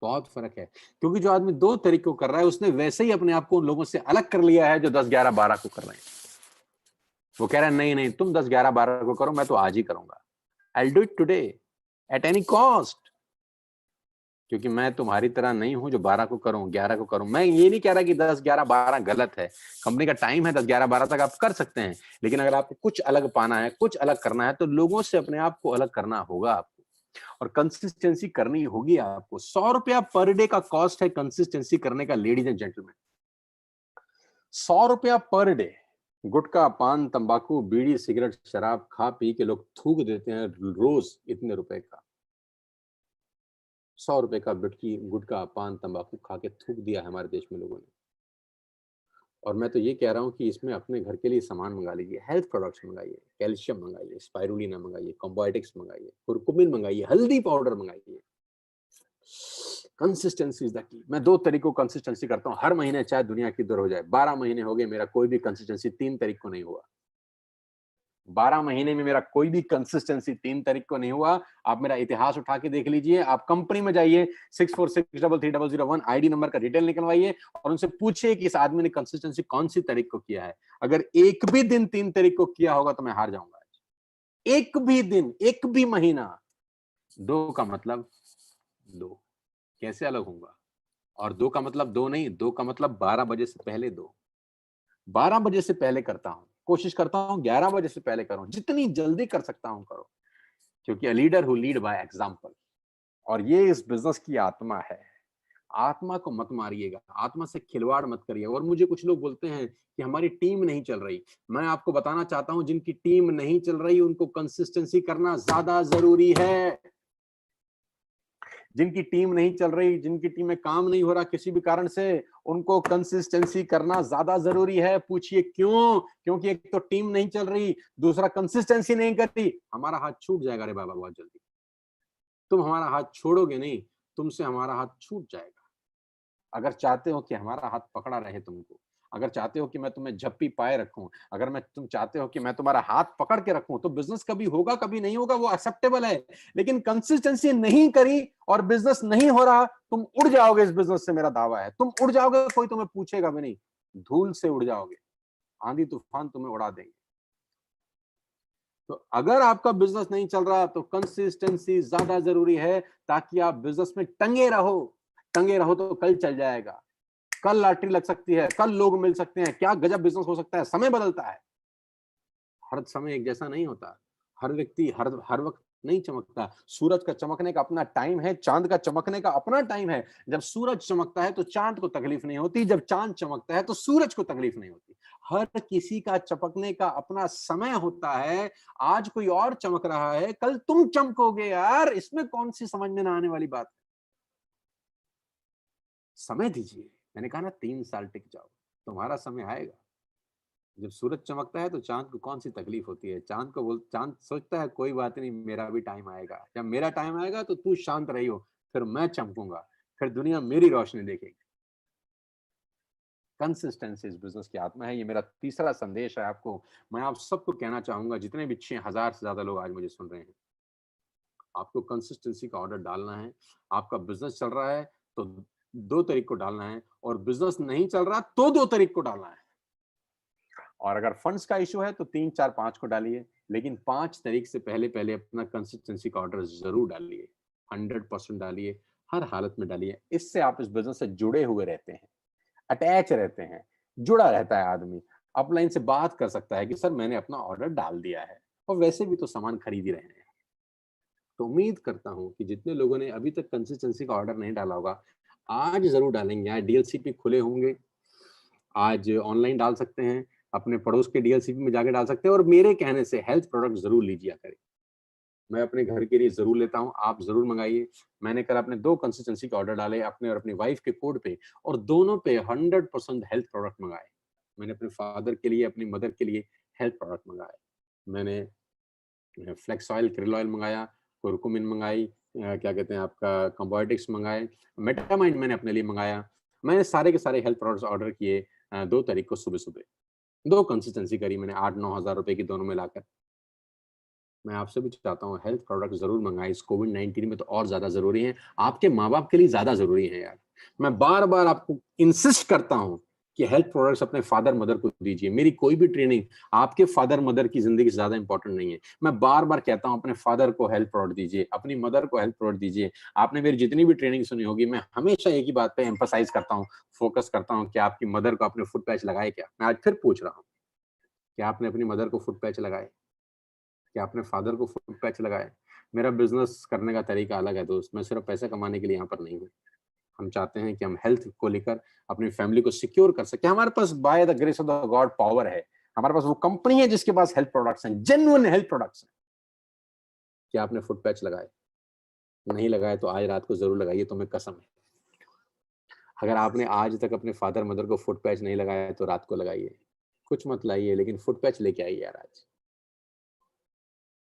बहुत फर्क है। क्योंकि जो आदमी 2 तारीख को कर रहा है, उसने वैसे ही अपने आप को उन लोगों से अलग कर लिया है जो 10, 11, 12 को कर रहे हैं। वो कह रहा है नहीं नहीं, तुम 10, 11, 12 को करो, मैं तो आज ही करूंगा। I'll do it today at any cost। क्योंकि मैं तुम्हारी तरह नहीं हूं जो 12 को करूं, 11 को करूं। मैं ये नहीं कह रहा कि 10, 11, 12 गलत है। कंपनी का टाइम है, 10, 11, 12 तक आप कर सकते हैं। लेकिन अगर आपको कुछ अलग पाना है, कुछ अलग करना है, तो लोगों से अपने आप को अलग करना होगा आपको। और कंसिस्टेंसी करनी होगी आपको। 100 रुपया पर डे का कॉस्ट है कंसिस्टेंसी करने का, लेडीज एंड जेंटलमैन। 100 रुपया पर डे। गुटखा, पान, तंबाकू, बीड़ी, सिगरेट, शराब खा पी के लोग थूक देते हैं रोज इतने रुपए का। 100 रुपए का गुटखा, पान, तंबाकू खा के थूक दिया है हमारे देश में लोगों ने। और मैं तो ये कह रहा हूँ कि इसमें अपने घर के लिए सामान मंगा लीजिए, हेल्थ प्रोडक्ट्स मंगाइए, कैल्शियम मंगाइए, स्पाइरुलिना मंगाइए, कॉम्बायोटिक्स मंगाइए, कुरकुमिन मंगाइए, हल्दी पाउडर मंगाइए। Consistency is the key. मैं 2 तरीकों कंसिस्टेंसी करता हूँ हर महीने, चाहे दुनिया की दर हो जाए। 12 महीने हो गए मेरा कोई भी कंसिस्टेंसी 3 तारीख को नहीं हुआ। 12 महीने में मेरा कोई भी कंसिस्टेंसी 3 तारीख को नहीं हुआ। आप मेरा इतिहास उठा के देख लीजिए। आप कंपनी में जाइए, 64633001 आईडी नंबर का डिटेल निकलवाइए और उनसे पूछिए कि इस आदमी ने कंसिस्टेंसी कौन सी तारीख को किया है। अगर एक भी दिन 3 तारीख को किया होगा तो मैं हार जाऊंगा। एक भी दिन, एक भी महीना। 2 का मतलब 2 कैसे अलग होगा? और 2 का मतलब 2 नहीं, 2 का मतलब 12 बजे से पहले 2। 12 बजे से पहले करता हूं, कोशिश करता हूं 11 बजे से पहले करूं, जितनी जल्दी कर सकता हूं करो, क्योंकि a leader who lead by example. और ये इस बिजनेस की आत्मा है। आत्मा को मत मारिएगा, आत्मा से खिलवाड़ मत करिए। और मुझे कुछ लोग बोलते हैं कि हमारी टीम नहीं चल रही। मैं आपको बताना चाहता हूं, जिनकी टीम नहीं चल रही उनको कंसिस्टेंसी करना ज्यादा जरूरी है। जिनकी टीम नहीं चल रही, जिनकी टीम में काम नहीं हो रहा किसी भी कारण से, उनको कंसिस्टेंसी करना ज्यादा जरूरी है। पूछिए क्यों? क्योंकि एक तो टीम नहीं चल रही, दूसरा कंसिस्टेंसी नहीं करती। हमारा हाथ छूट जाएगा रे बाबा बहुत जल्दी। तुम हमारा हाथ छोड़ोगे नहीं, तुमसे हमारा हाथ छूट जाएगा। अगर चाहते हो कि हमारा हाथ पकड़ा रहे तुमको, अगर चाहते हो कि मैं तुम्हें झप्पी पाए रखूं, अगर तुम चाहते हो कि मैं तुम्हारा हाथ पकड़ के रखूं, तो बिजनेस कभी होगा कभी नहीं होगा वो एक्सेप्टेबल है। लेकिन कंसिस्टेंसी नहीं करी और बिजनेस नहीं हो रहा, तुम उड़ जाओगे इस बिजनेस से, मेरा दावा है। तुम उड़ जाओगे, कोई तुम्हें पूछेगा भी नहीं, धूल से उड़ जाओगे, आंधी तूफान तुम्हें उड़ा देंगे। तो अगर आपका बिजनेस नहीं चल रहा तो कंसिस्टेंसी ज्यादा जरूरी है, ताकि आप बिजनेस में टंगे रहो। टंगे रहो तो कल चल जाएगा, कल लॉटरी लग सकती है, कल लोग मिल सकते हैं, क्या गजब बिजनेस हो सकता है। समय बदलता है, हर समय एक जैसा नहीं होता। हर व्यक्ति हर हर वक्त नहीं चमकता। सूरज का चमकने का अपना टाइम है, चांद का चमकने का अपना टाइम है। जब सूरज चमकता है तो चांद को तकलीफ नहीं होती, जब चांद चमकता है तो सूरज को तकलीफ नहीं होती। हर किसी का चमकने का अपना समय होता है। आज कोई और चमक रहा है, कल तुम चमकोगे यार, इसमें कौन सी समझ में ना आने वाली बात है। समय दीजिए। मैंने कहा ना 3 साल टिक जाओ, तुम्हारा समय आएगा। जब सूरज चमकता है तो चांद को कौन सी तकलीफ होती है। चांद सोचता है कोई बात नहीं, मेरा भी टाइम आएगा। जब मेरा टाइम आएगा तो तू शांत रही हो, फिर मैं चमकूंगा, फिर दुनिया मेरी रोशनी देखेगी। कंसिस्टेंसी इस बिजनेस की आत्मा है। ये मेरा तीसरा संदेश है आपको। मैं आप सबको कहना चाहूंगा, जितने भी 6000 से ज्यादा लोग आज मुझे सुन रहे हैं, आपको कंसिस्टेंसी का ऑर्डर डालना है। आपका बिजनेस चल रहा है तो 2 तारीख को डालना है, और बिजनेस नहीं चल रहा तो 2 तारीख को डालना है। और अगर फंड्स का इशू है तो 3, 4, 5 को डालिए, लेकिन 5 तारीख से पहले पहले अपना कंसिस्टेंसी का ऑर्डर जरूर डालिए। 100% डालिए, हर हालत में डालिए। इससे आप इस बिजनेस से जुड़े हुए रहते हैं, अटैच रहते हैं, जुड़ा रहता है आदमी। अपलाइन से बात कर सकता है कि सर मैंने अपना ऑर्डर डाल दिया है, और वैसे भी तो सामान खरीद ही रहे हैं। तो उम्मीद करता हूं कि जितने लोगों ने अभी तक कंसिस्टेंसी का ऑर्डर नहीं डाला होगा, आज जरूर डालेंगे। आज डीएलसीपी खुले होंगे, आज ऑनलाइन डाल सकते हैं, अपने पड़ोस के डीएलसीपी में जाके डाल सकते हैं। और मेरे कहने से हेल्थ प्रोडक्ट जरूर लीजिए करें। मैं अपने घर के लिए जरूर लेता हूं, आप जरूर मंगाइए। मैंने कल अपने 2 कंसिस्टेंसी के ऑर्डर डाले, अपने और अपनी वाइफ के कोड पे, और दोनों पे 100% हेल्थ प्रोडक्ट मंगाए। मैंने अपने फादर के लिए, अपनी मदर के लिए हेल्थ प्रोडक्ट मंगाए। मैंने फ्लेक्स ऑयल, क्रिल ऑयल मंगाया, कुरकुमिन मंगाई, क्या कहते हैं आपका कंबोटिक्स मंगाए, मेटामाइंड मैंने अपने लिए मंगाया। मैंने सारे के सारे हेल्थ प्रोडक्ट्स ऑर्डर किए 2 तारीख को सुबह सुबह। 2 कंसिस्टेंसी करी मैंने 8-9 हज़ार रुपए की दोनों मिलाकर। मैं आपसे भी चाहता हूँ हेल्थ प्रोडक्ट जरूर मंगाएं। इस कोविड-19 में तो और ज्यादा जरूरी है, आपके माँ बाप के लिए ज्यादा जरूरी है यार। मैं बार बार आपको इंसिस्ट करता हूँ कि हेल्थ प्रोडक्ट्स अपने फादर मदर को दीजिए। मेरी कोई भी ट्रेनिंग आपके फादर मदर की जिंदगी से ज्यादा इंपॉर्टेंट नहीं है। मैं बार बार कहता हूँ अपने फादर को हेल्थ प्रोडक्ट दीजिए, अपनी मदर को हेल्थ प्रोडक्ट दीजिए। आपने मेरी जितनी भी ट्रेनिंग सुनी होगी, मैं हमेशा एक ही बात पे एम्फसाइज करता हूँ, फोकस करता हूँ कि आपकी मदर को आपने फुट पैच लगाए क्या। मैं आज फिर पूछ रहा हूँ, क्या आपने अपनी मदर को फुट पैच लगाए? क्या आपने फादर को फुट पैच लगाए? मेरा बिजनेस करने का तरीका अलग है दोस्त, मैं सिर्फ पैसे कमाने के लिए यहाँ पर नहीं हूँ। हम चाहते हैं कि हम हेल्थ को लेकर अपनी फैमिली को सिक्योर कर सके। हमारे पास by the grace of the god power है, हमारे पास वो कंपनी है जिसके पास हेल्थ प्रोडक्ट्स हैं, जेन्युइन हेल्थ प्रोडक्ट्स हैं। क्या आपने फुट पैच लगाए? नहीं लगाए तो आज रात को जरूर लगाइए, तुम्हें कसम है। अगर आपने आज तक अपने फादर मदर को फुट पैच नहीं लगाया तो रात को लगाइए। कुछ मत लाइए लेकिन फुट पैच लेके आइए यार आज।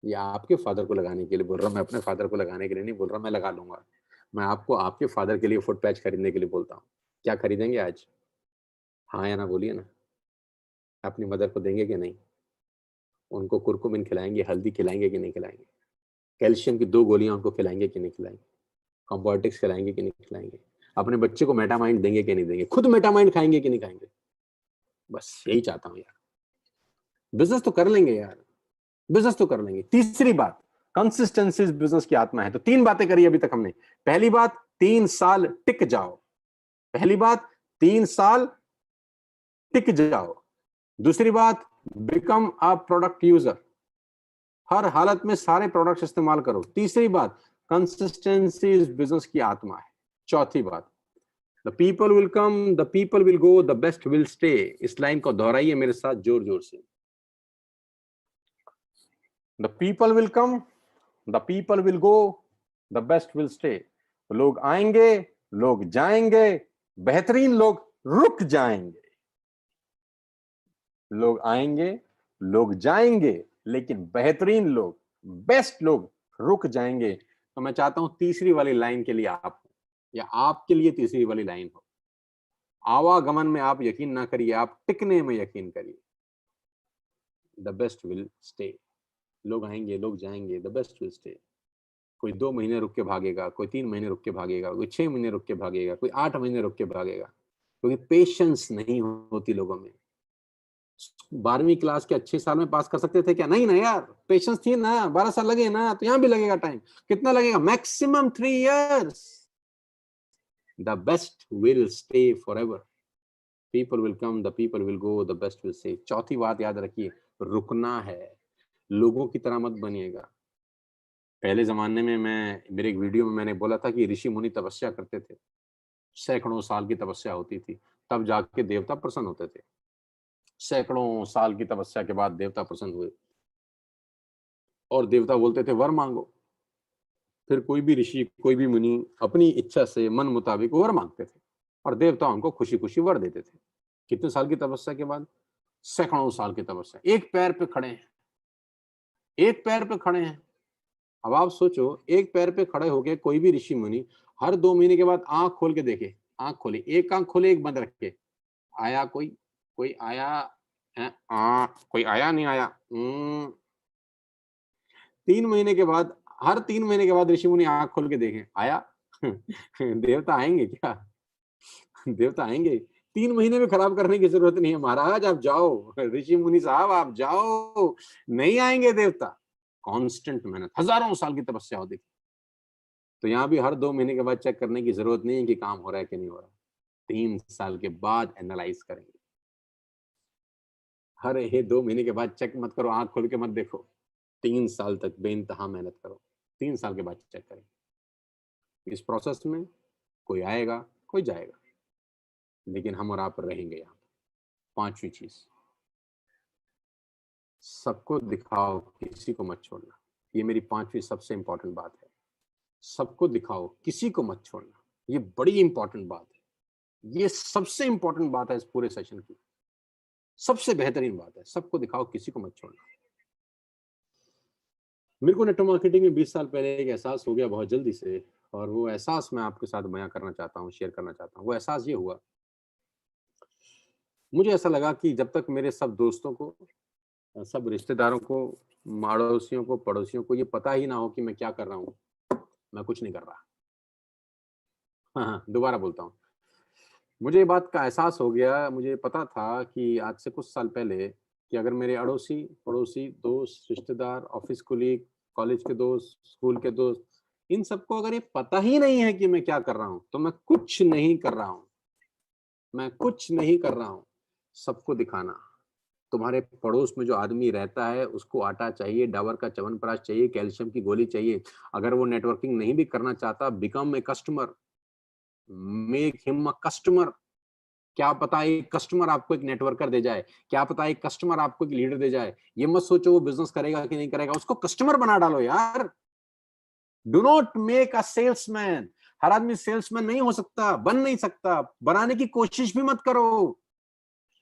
ये आपके फादर को लगाने के लिए बोल रहा हूँ, मैं अपने फादर को लगाने के लिए नहीं बोल रहा, मैं लगा लूंगा। मैं आपको आपके फादर के लिए फुट पैच खरीदने के लिए बोलता हूँ। क्या खरीदेंगे आज? हाँ या ना बोलिए ना। अपनी मदर को देंगे कि नहीं? उनको कुरकुमिन खिलाएंगे, हल्दी खिलाएंगे कि नहीं खिलाएंगे? कैल्शियम की 2 गोलियां उनको खिलाएंगे कि नहीं खिलाएंगे? कॉम्बोटिक्स खिलाएंगे कि नहीं खिलाएंगे? अपने बच्चे को मेटामाइंड देंगे कि नहीं देंगे? खुद मेटामाइंड खाएंगे कि नहीं खाएंगे? बस यही चाहता हूँ यार। बिजनेस तो कर लेंगे यार, बिजनेस तो कर लेंगे। तीसरी बात, कंसिस्टेंसी बिजनेस की आत्मा है। तो 3 बातें करी अभी तक हमने। पहली बात, 3 साल टिक जाओ। पहली बात, 3 साल टिक जाओ। दूसरी बात, बिकम अ प्रोडक्ट यूजर, हर हालत में सारे प्रोडक्ट्स इस्तेमाल करो। तीसरी बात, कंसिस्टेंसी इस बिजनेस की आत्मा है। चौथी बात, the people will come, the people will go, the best will stay. इस लाइन को दोहराइए मेरे साथ जोर जोर से। The people will come, the people will go, the best will stay. लोग आएंगे, लोग जाएंगे, बेहतरीन लोग रुक जाएंगे। लोग आएंगे, लोग जाएंगे, लेकिन बेहतरीन लोग, बेस्ट लोग रुक जाएंगे। तो मैं चाहता हूं तीसरी वाली लाइन के लिए आप, या आपके लिए तीसरी वाली लाइन हो। आवागमन में आप यकीन ना करिए, आप टिकने में यकीन करिए। The best will stay. लोग आएंगे, लोग जाएंगे, द बेस्ट विल स्टे। कोई 2 महीने रुक के भागेगा, कोई 3 महीने रुक के भागेगा, कोई 6 महीने रुक के भागेगा, कोई 8 महीने रुक के भागेगा, क्योंकि पेशेंस नहीं होती लोगों में। 12वीं क्लास के अच्छे साल में पास कर सकते थे क्या? नहीं ना यार, पेशेंस थी ना, 12 साल लगे ना, तो यहां भी लगेगा टाइम। कितना लगेगा? Maximum 3 years। The best will stay for ever. People will come, the people will go, the best will stay. चौथी बात याद रखिए, रुकना है। लोगों की तरह मत बनिएगा। पहले जमाने में मेरे एक वीडियो में मैंने बोला था कि ऋषि मुनि तपस्या करते थे, सैकड़ों साल की तपस्या होती थी, तब जाके देवता प्रसन्न होते थे। सैकड़ों साल की तपस्या के बाद देवता प्रसन्न हुए और देवता बोलते थे वर मांगो। फिर कोई भी ऋषि, कोई भी मुनि अपनी इच्छा से मन मुताबिक वर मांगते थे और देवता उनको खुशी खुशी वर देते थे। कितने साल की तपस्या के बाद? सैकड़ों साल की तपस्या। एक पैर पे खड़े हैं, एक पैर पे खड़े हैं। अब आप सोचो, एक पैर पे खड़े होके कोई भी ऋषि मुनि हर 2 महीने के बाद आंख खोल के देखे, आंख खोले, एक आंख खोले एक बंद रखे, आया कोई? कोई आया है? कोई आया नहीं आया? 3 महीने के बाद, हर 3 महीने के बाद ऋषि मुनि आंख खोल के देखें, आया? देवता आएंगे क्या? देवता आएंगे? 3 महीने में खराब करने की जरूरत नहीं है महाराज, आप जाओ, ऋषि मुनि साहब आप जाओ, नहीं आएंगे देवता। कांस्टेंट मेहनत, हजारों साल की तपस्या होती थी। तो यहाँ भी हर 2 महीने के बाद चेक करने की जरूरत नहीं है कि काम हो रहा है कि नहीं हो रहा। 3 साल के बाद एनालाइज करेंगे। हर ये 2 महीने के बाद चेक मत करो, आंख खोल के मत देखो। 3 साल तक बेइंतहा मेहनत करो, 3 साल के बाद चेक करेंगे। इस प्रोसेस में कोई आएगा, कोई जाएगा, लेकिन हम और आप रहेंगे यहाँ। 5वीं चीज, सबको दिखाओ, किसी को मत छोड़ना। ये मेरी 5वीं सबसे इंपॉर्टेंट बात है। सबको दिखाओ, किसी को मत छोड़ना। ये बड़ी इंपॉर्टेंट बात है, ये सबसे इंपॉर्टेंट बात है इस पूरे सेशन की, सबसे बेहतरीन बात है। सबको दिखाओ, किसी को मत छोड़ना। मेरे को नेटवर्क मार्केटिंग में 20 साल पहले एक एहसास हो गया बहुत जल्दी से, और वो एहसास मैं आपके साथ बयां करना चाहता हूँ, शेयर करना चाहता हूँ। वो एहसास ये हुआ, मुझे ऐसा लगा कि जब तक मेरे सब दोस्तों को, सब रिश्तेदारों को, अड़ोसियों को, पड़ोसियों को ये पता ही ना हो कि मैं क्या कर रहा हूँ, मैं कुछ नहीं कर रहा। हाँ हाँ, दोबारा बोलता हूँ। मुझे ये बात का एहसास हो गया, मुझे पता था कि आज से कुछ साल पहले कि अगर मेरे अड़ोसी, पड़ोसी, दोस्त, रिश्तेदार, ऑफिस कुलीग, कॉलेज के दोस्त, स्कूल के दोस्त, इन सबको अगर ये पता ही नहीं है कि मैं क्या कर रहा हूं, तो मैं कुछ नहीं कर रहा हूं, मैं कुछ नहीं कर रहा हूं। सबको दिखाना, तुम्हारे पड़ोस में जो आदमी रहता है उसको आटा चाहिए, डाबर का च्यवनप्राश चाहिए, कैल्शियम की गोली चाहिए। अगर वो नेटवर्किंग नहीं भी करना चाहता, become a customer, make him a customer. क्या पता एक कस्टमर आपको एक नेटवर्कर दे जाए, क्या पता एक कस्टमर आपको एक लीडर दे जाए। ये मत सोचो वो बिजनेस करेगा कि नहीं करेगा, उसको कस्टमर बना डालो यार। Do not make a salesman. हर आदमी सेल्समैन नहीं हो सकता, बन नहीं सकता, बनाने की कोशिश भी मत करो।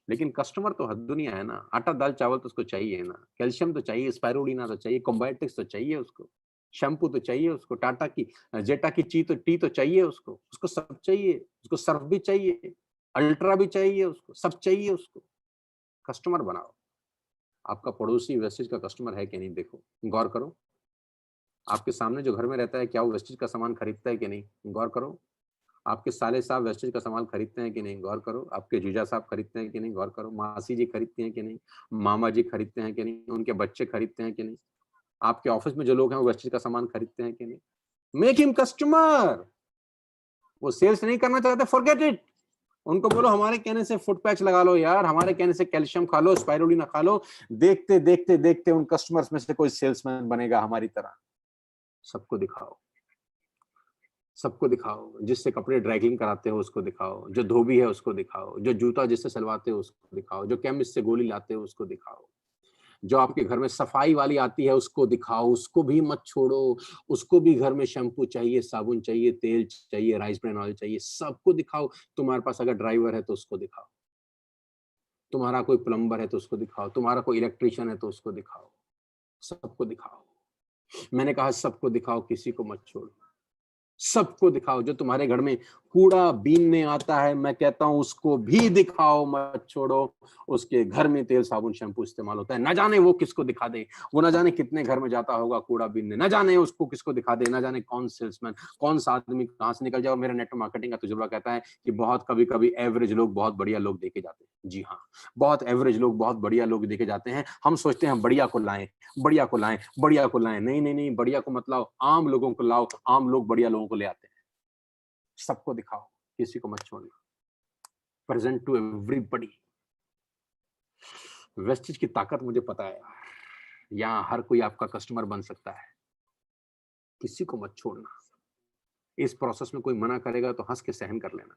लेकिन कस्टमर तो हर दुनिया है ना। आटा दाल चावल तो उसको चाहिए ना, कैल्शियम तो चाहिए, स्पाइरुलिना तो चाहिए, कॉम्बायोटिक्स तो चाहिए उसको, शैम्पू तो चाहिए उसको, टाटा की जेटा की टी तो चाहिए उसको, उसको सब चाहिए, उसको सर्फ भी चाहिए, अल्ट्रा भी चाहिए उसको, सब चाहिए उसको। कस्टमर बनाओ। आपका पड़ोसी वेस्टेज का कस्टमर है कि नहीं देखो, गौर करो। आपके सामने जो घर में रहता है क्या वो वेस्टेज का सामान खरीदता है कि नहीं, गौर करो। आपके साले साहब वेस्टेज का सामान खरीदते हैं कि नहीं, गौर करो। आपके जीजा साहब खरीदते हैं कि नहीं, गौर करो। मासी जी खरीदती हैं कि नहीं, मामा जी खरीदते हैं कि नहीं, उनके बच्चे खरीदते हैं कि नहीं। आपके ऑफिस में जो लोग हैं वो वेस्टेज का सामान खरीदते हैं कि नहीं। Make him customer. वो सेल्स नहीं करना चाहते, फॉरगेट इट। उनको बोलो हमारे कहने से फुट पैच लगा लो यार, हमारे कहने से कैल्शियम खा लो, स्पाइरुलिना खा लो। देखते देखते देखते उन कस्टमर्स में से कोई सेल्समैन बनेगा हमारी तरह। सबको दिखाओ, सबको दिखाओ। जिससे कपड़े ड्राई क्लीन कराते हो उसको दिखाओ, जो धोबी है उसको दिखाओ, जो जूता जिससे सिलवाते हो उसको दिखाओ, जो केमिस्ट से गोली लाते हो उसको दिखाओ, जो आपके घर में सफाई वाली आती है उसको दिखाओ, उसको भी मत छोड़ो। उसको भी घर में शैम्पू चाहिए, साबुन चाहिए, तेल चाहिए, राइस ब्रान ऑयल चाहिए, सबको दिखाओ। तुम्हारे पास अगर ड्राइवर है तो उसको दिखाओ, तुम्हारा कोई प्लम्बर है तो उसको दिखाओ, तुम्हारा कोई इलेक्ट्रिशियन है तो उसको दिखाओ। सबको दिखाओ। मैंने कहा सबको दिखाओ, किसी को मत छोड़ो। सबको दिखाओ। जो तुम्हारे घर में कूड़ा बीनने आता है, मैं कहता हूं उसको भी दिखाओ, मत छोड़ो। उसके घर में तेल साबुन शैम्पू इस्तेमाल होता है, न जाने वो किसको दिखा दे। वो न जाने कितने घर में जाता होगा कूड़ा बीनने, न जाने उसको किसको दिखा दे, न जाने कौन सेल्समैन, कौन सा आदमी कहां से निकल जाए। और मेरा नेटवर्क मार्केटिंग का तजुर्बा कहता है कि बहुत कभी कभी एवरेज लोग बहुत बढ़िया लोग देखे जाते हैं। जी हाँ, बहुत एवरेज लोग बहुत बढ़िया लोग देखे जाते हैं। हम सोचते हैं बढ़िया को लाएं, बढ़िया को लाएं, बढ़िया को लाएं। नहीं नहीं नहीं, बढ़िया को मत लाओ, आम लोगों को लाओ। आम लोग बढ़िया लोगों को ले आते हैं। सबको दिखाओ, किसी को मत छोड़ना। Present to everybody. वेस्टेज की ताकत मुझे पता है यार। यहाँ हर कोई आपका कस्टमर बन सकता है। किसी को मत छोड़ना। इस प्रोसेस में कोई मना करेगा तो हंस के सहन कर लेना,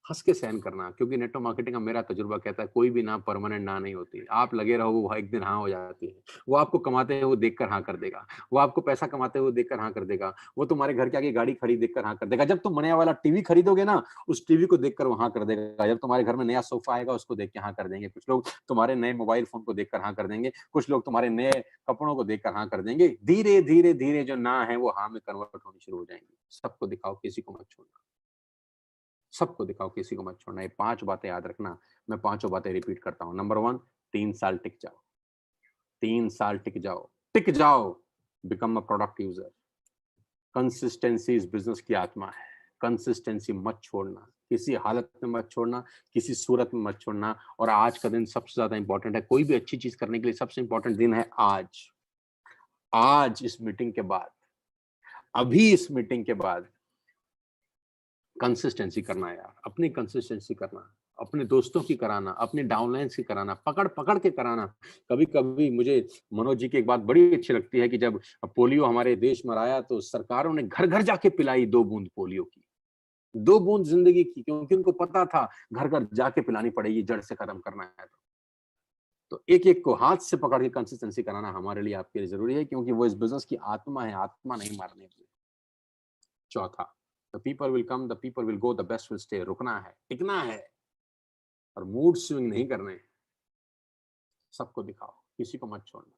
हंस के सहन करना। क्योंकि नेटवर्क मार्केटिंग का मेरा तजुर्बा कहता है कोई भी ना परमानेंट ना नहीं होती। आप लगे रहो वो एक दिन हाँ हो जाती है। वो आपको कमाते हुए देखकर हाँ कर देगा, वो आपको पैसा कमाते हुए देखकर हाँ कर देगा, वो तुम्हारे घर के आगे गाड़ी खड़ी देखकर हाँ कर देगा। जब तुम नया वाला टीवी खरीदोगे ना, उस टीवी को देखकर वो हाँ कर देगा। जब तुम्हारे घर में नया सोफा आएगा उसको देख के हाँ कर देंगे। कुछ लोग तुम्हारे नए मोबाइल फोन को देखकर हाँ कर देंगे, कुछ लोग तुम्हारे नए कपड़ों को देखकर हाँ कर देंगे। धीरे धीरे धीरे जो ना है वो हाँ में कन्वर्ट होनी शुरू हो जाएंगे। सबको दिखाओ, किसी को मत छोड़ना। सबको दिखाओ, किसी को मत छोड़ना। ये 5 बातें याद रखना। मैं पांचों बातें रिपीट करता हूं। नंबर 1, 3 साल टिक जाओ। 3 साल टिक जाओ, टिक जाओ। Become a product user. Consistency इस बिजनेस की आत्मा है। कंसिस्टेंसी मत छोड़ना, किसी हालत में मत छोड़ना, किसी सूरत में मत छोड़ना। और आज का दिन सबसे ज्यादा इंपॉर्टेंट है। कोई भी अच्छी चीज करने के लिए सबसे इंपॉर्टेंट दिन है आज। आज इस मीटिंग के बाद, अभी इस मीटिंग के बाद कंसिस्टेंसी करना यार, अपनी कंसिस्टेंसी करना, अपने दोस्तों की कराना, अपने डाउनलाइंस की कराना, पकड़ पकड़ के कराना। कभी कभी मुझे मनोज जी की एक बात बड़ी अच्छी लगती है कि जब पोलियो हमारे देश में आया तो सरकारों ने घर घर जाके पिलाई 2 बूंद पोलियो की, 2 बूंद जिंदगी की। क्योंकि उनको पता था घर घर जाके पिलानी पड़ेगी, जड़ से खत्म करना है। तो एक एक को हाथ से पकड़ के कंसिस्टेंसी कराना हमारे लिए, आपके लिए जरूरी है, क्योंकि वो इस बिजनेस की आत्मा है, आत्मा नहीं मारने की। चौथा, the people will come, the people will go, the best will stay. रुकना है, टिकना है, और मूड स्विंग नहीं करने। सबको दिखाओ, किसी को मत छोड़ना।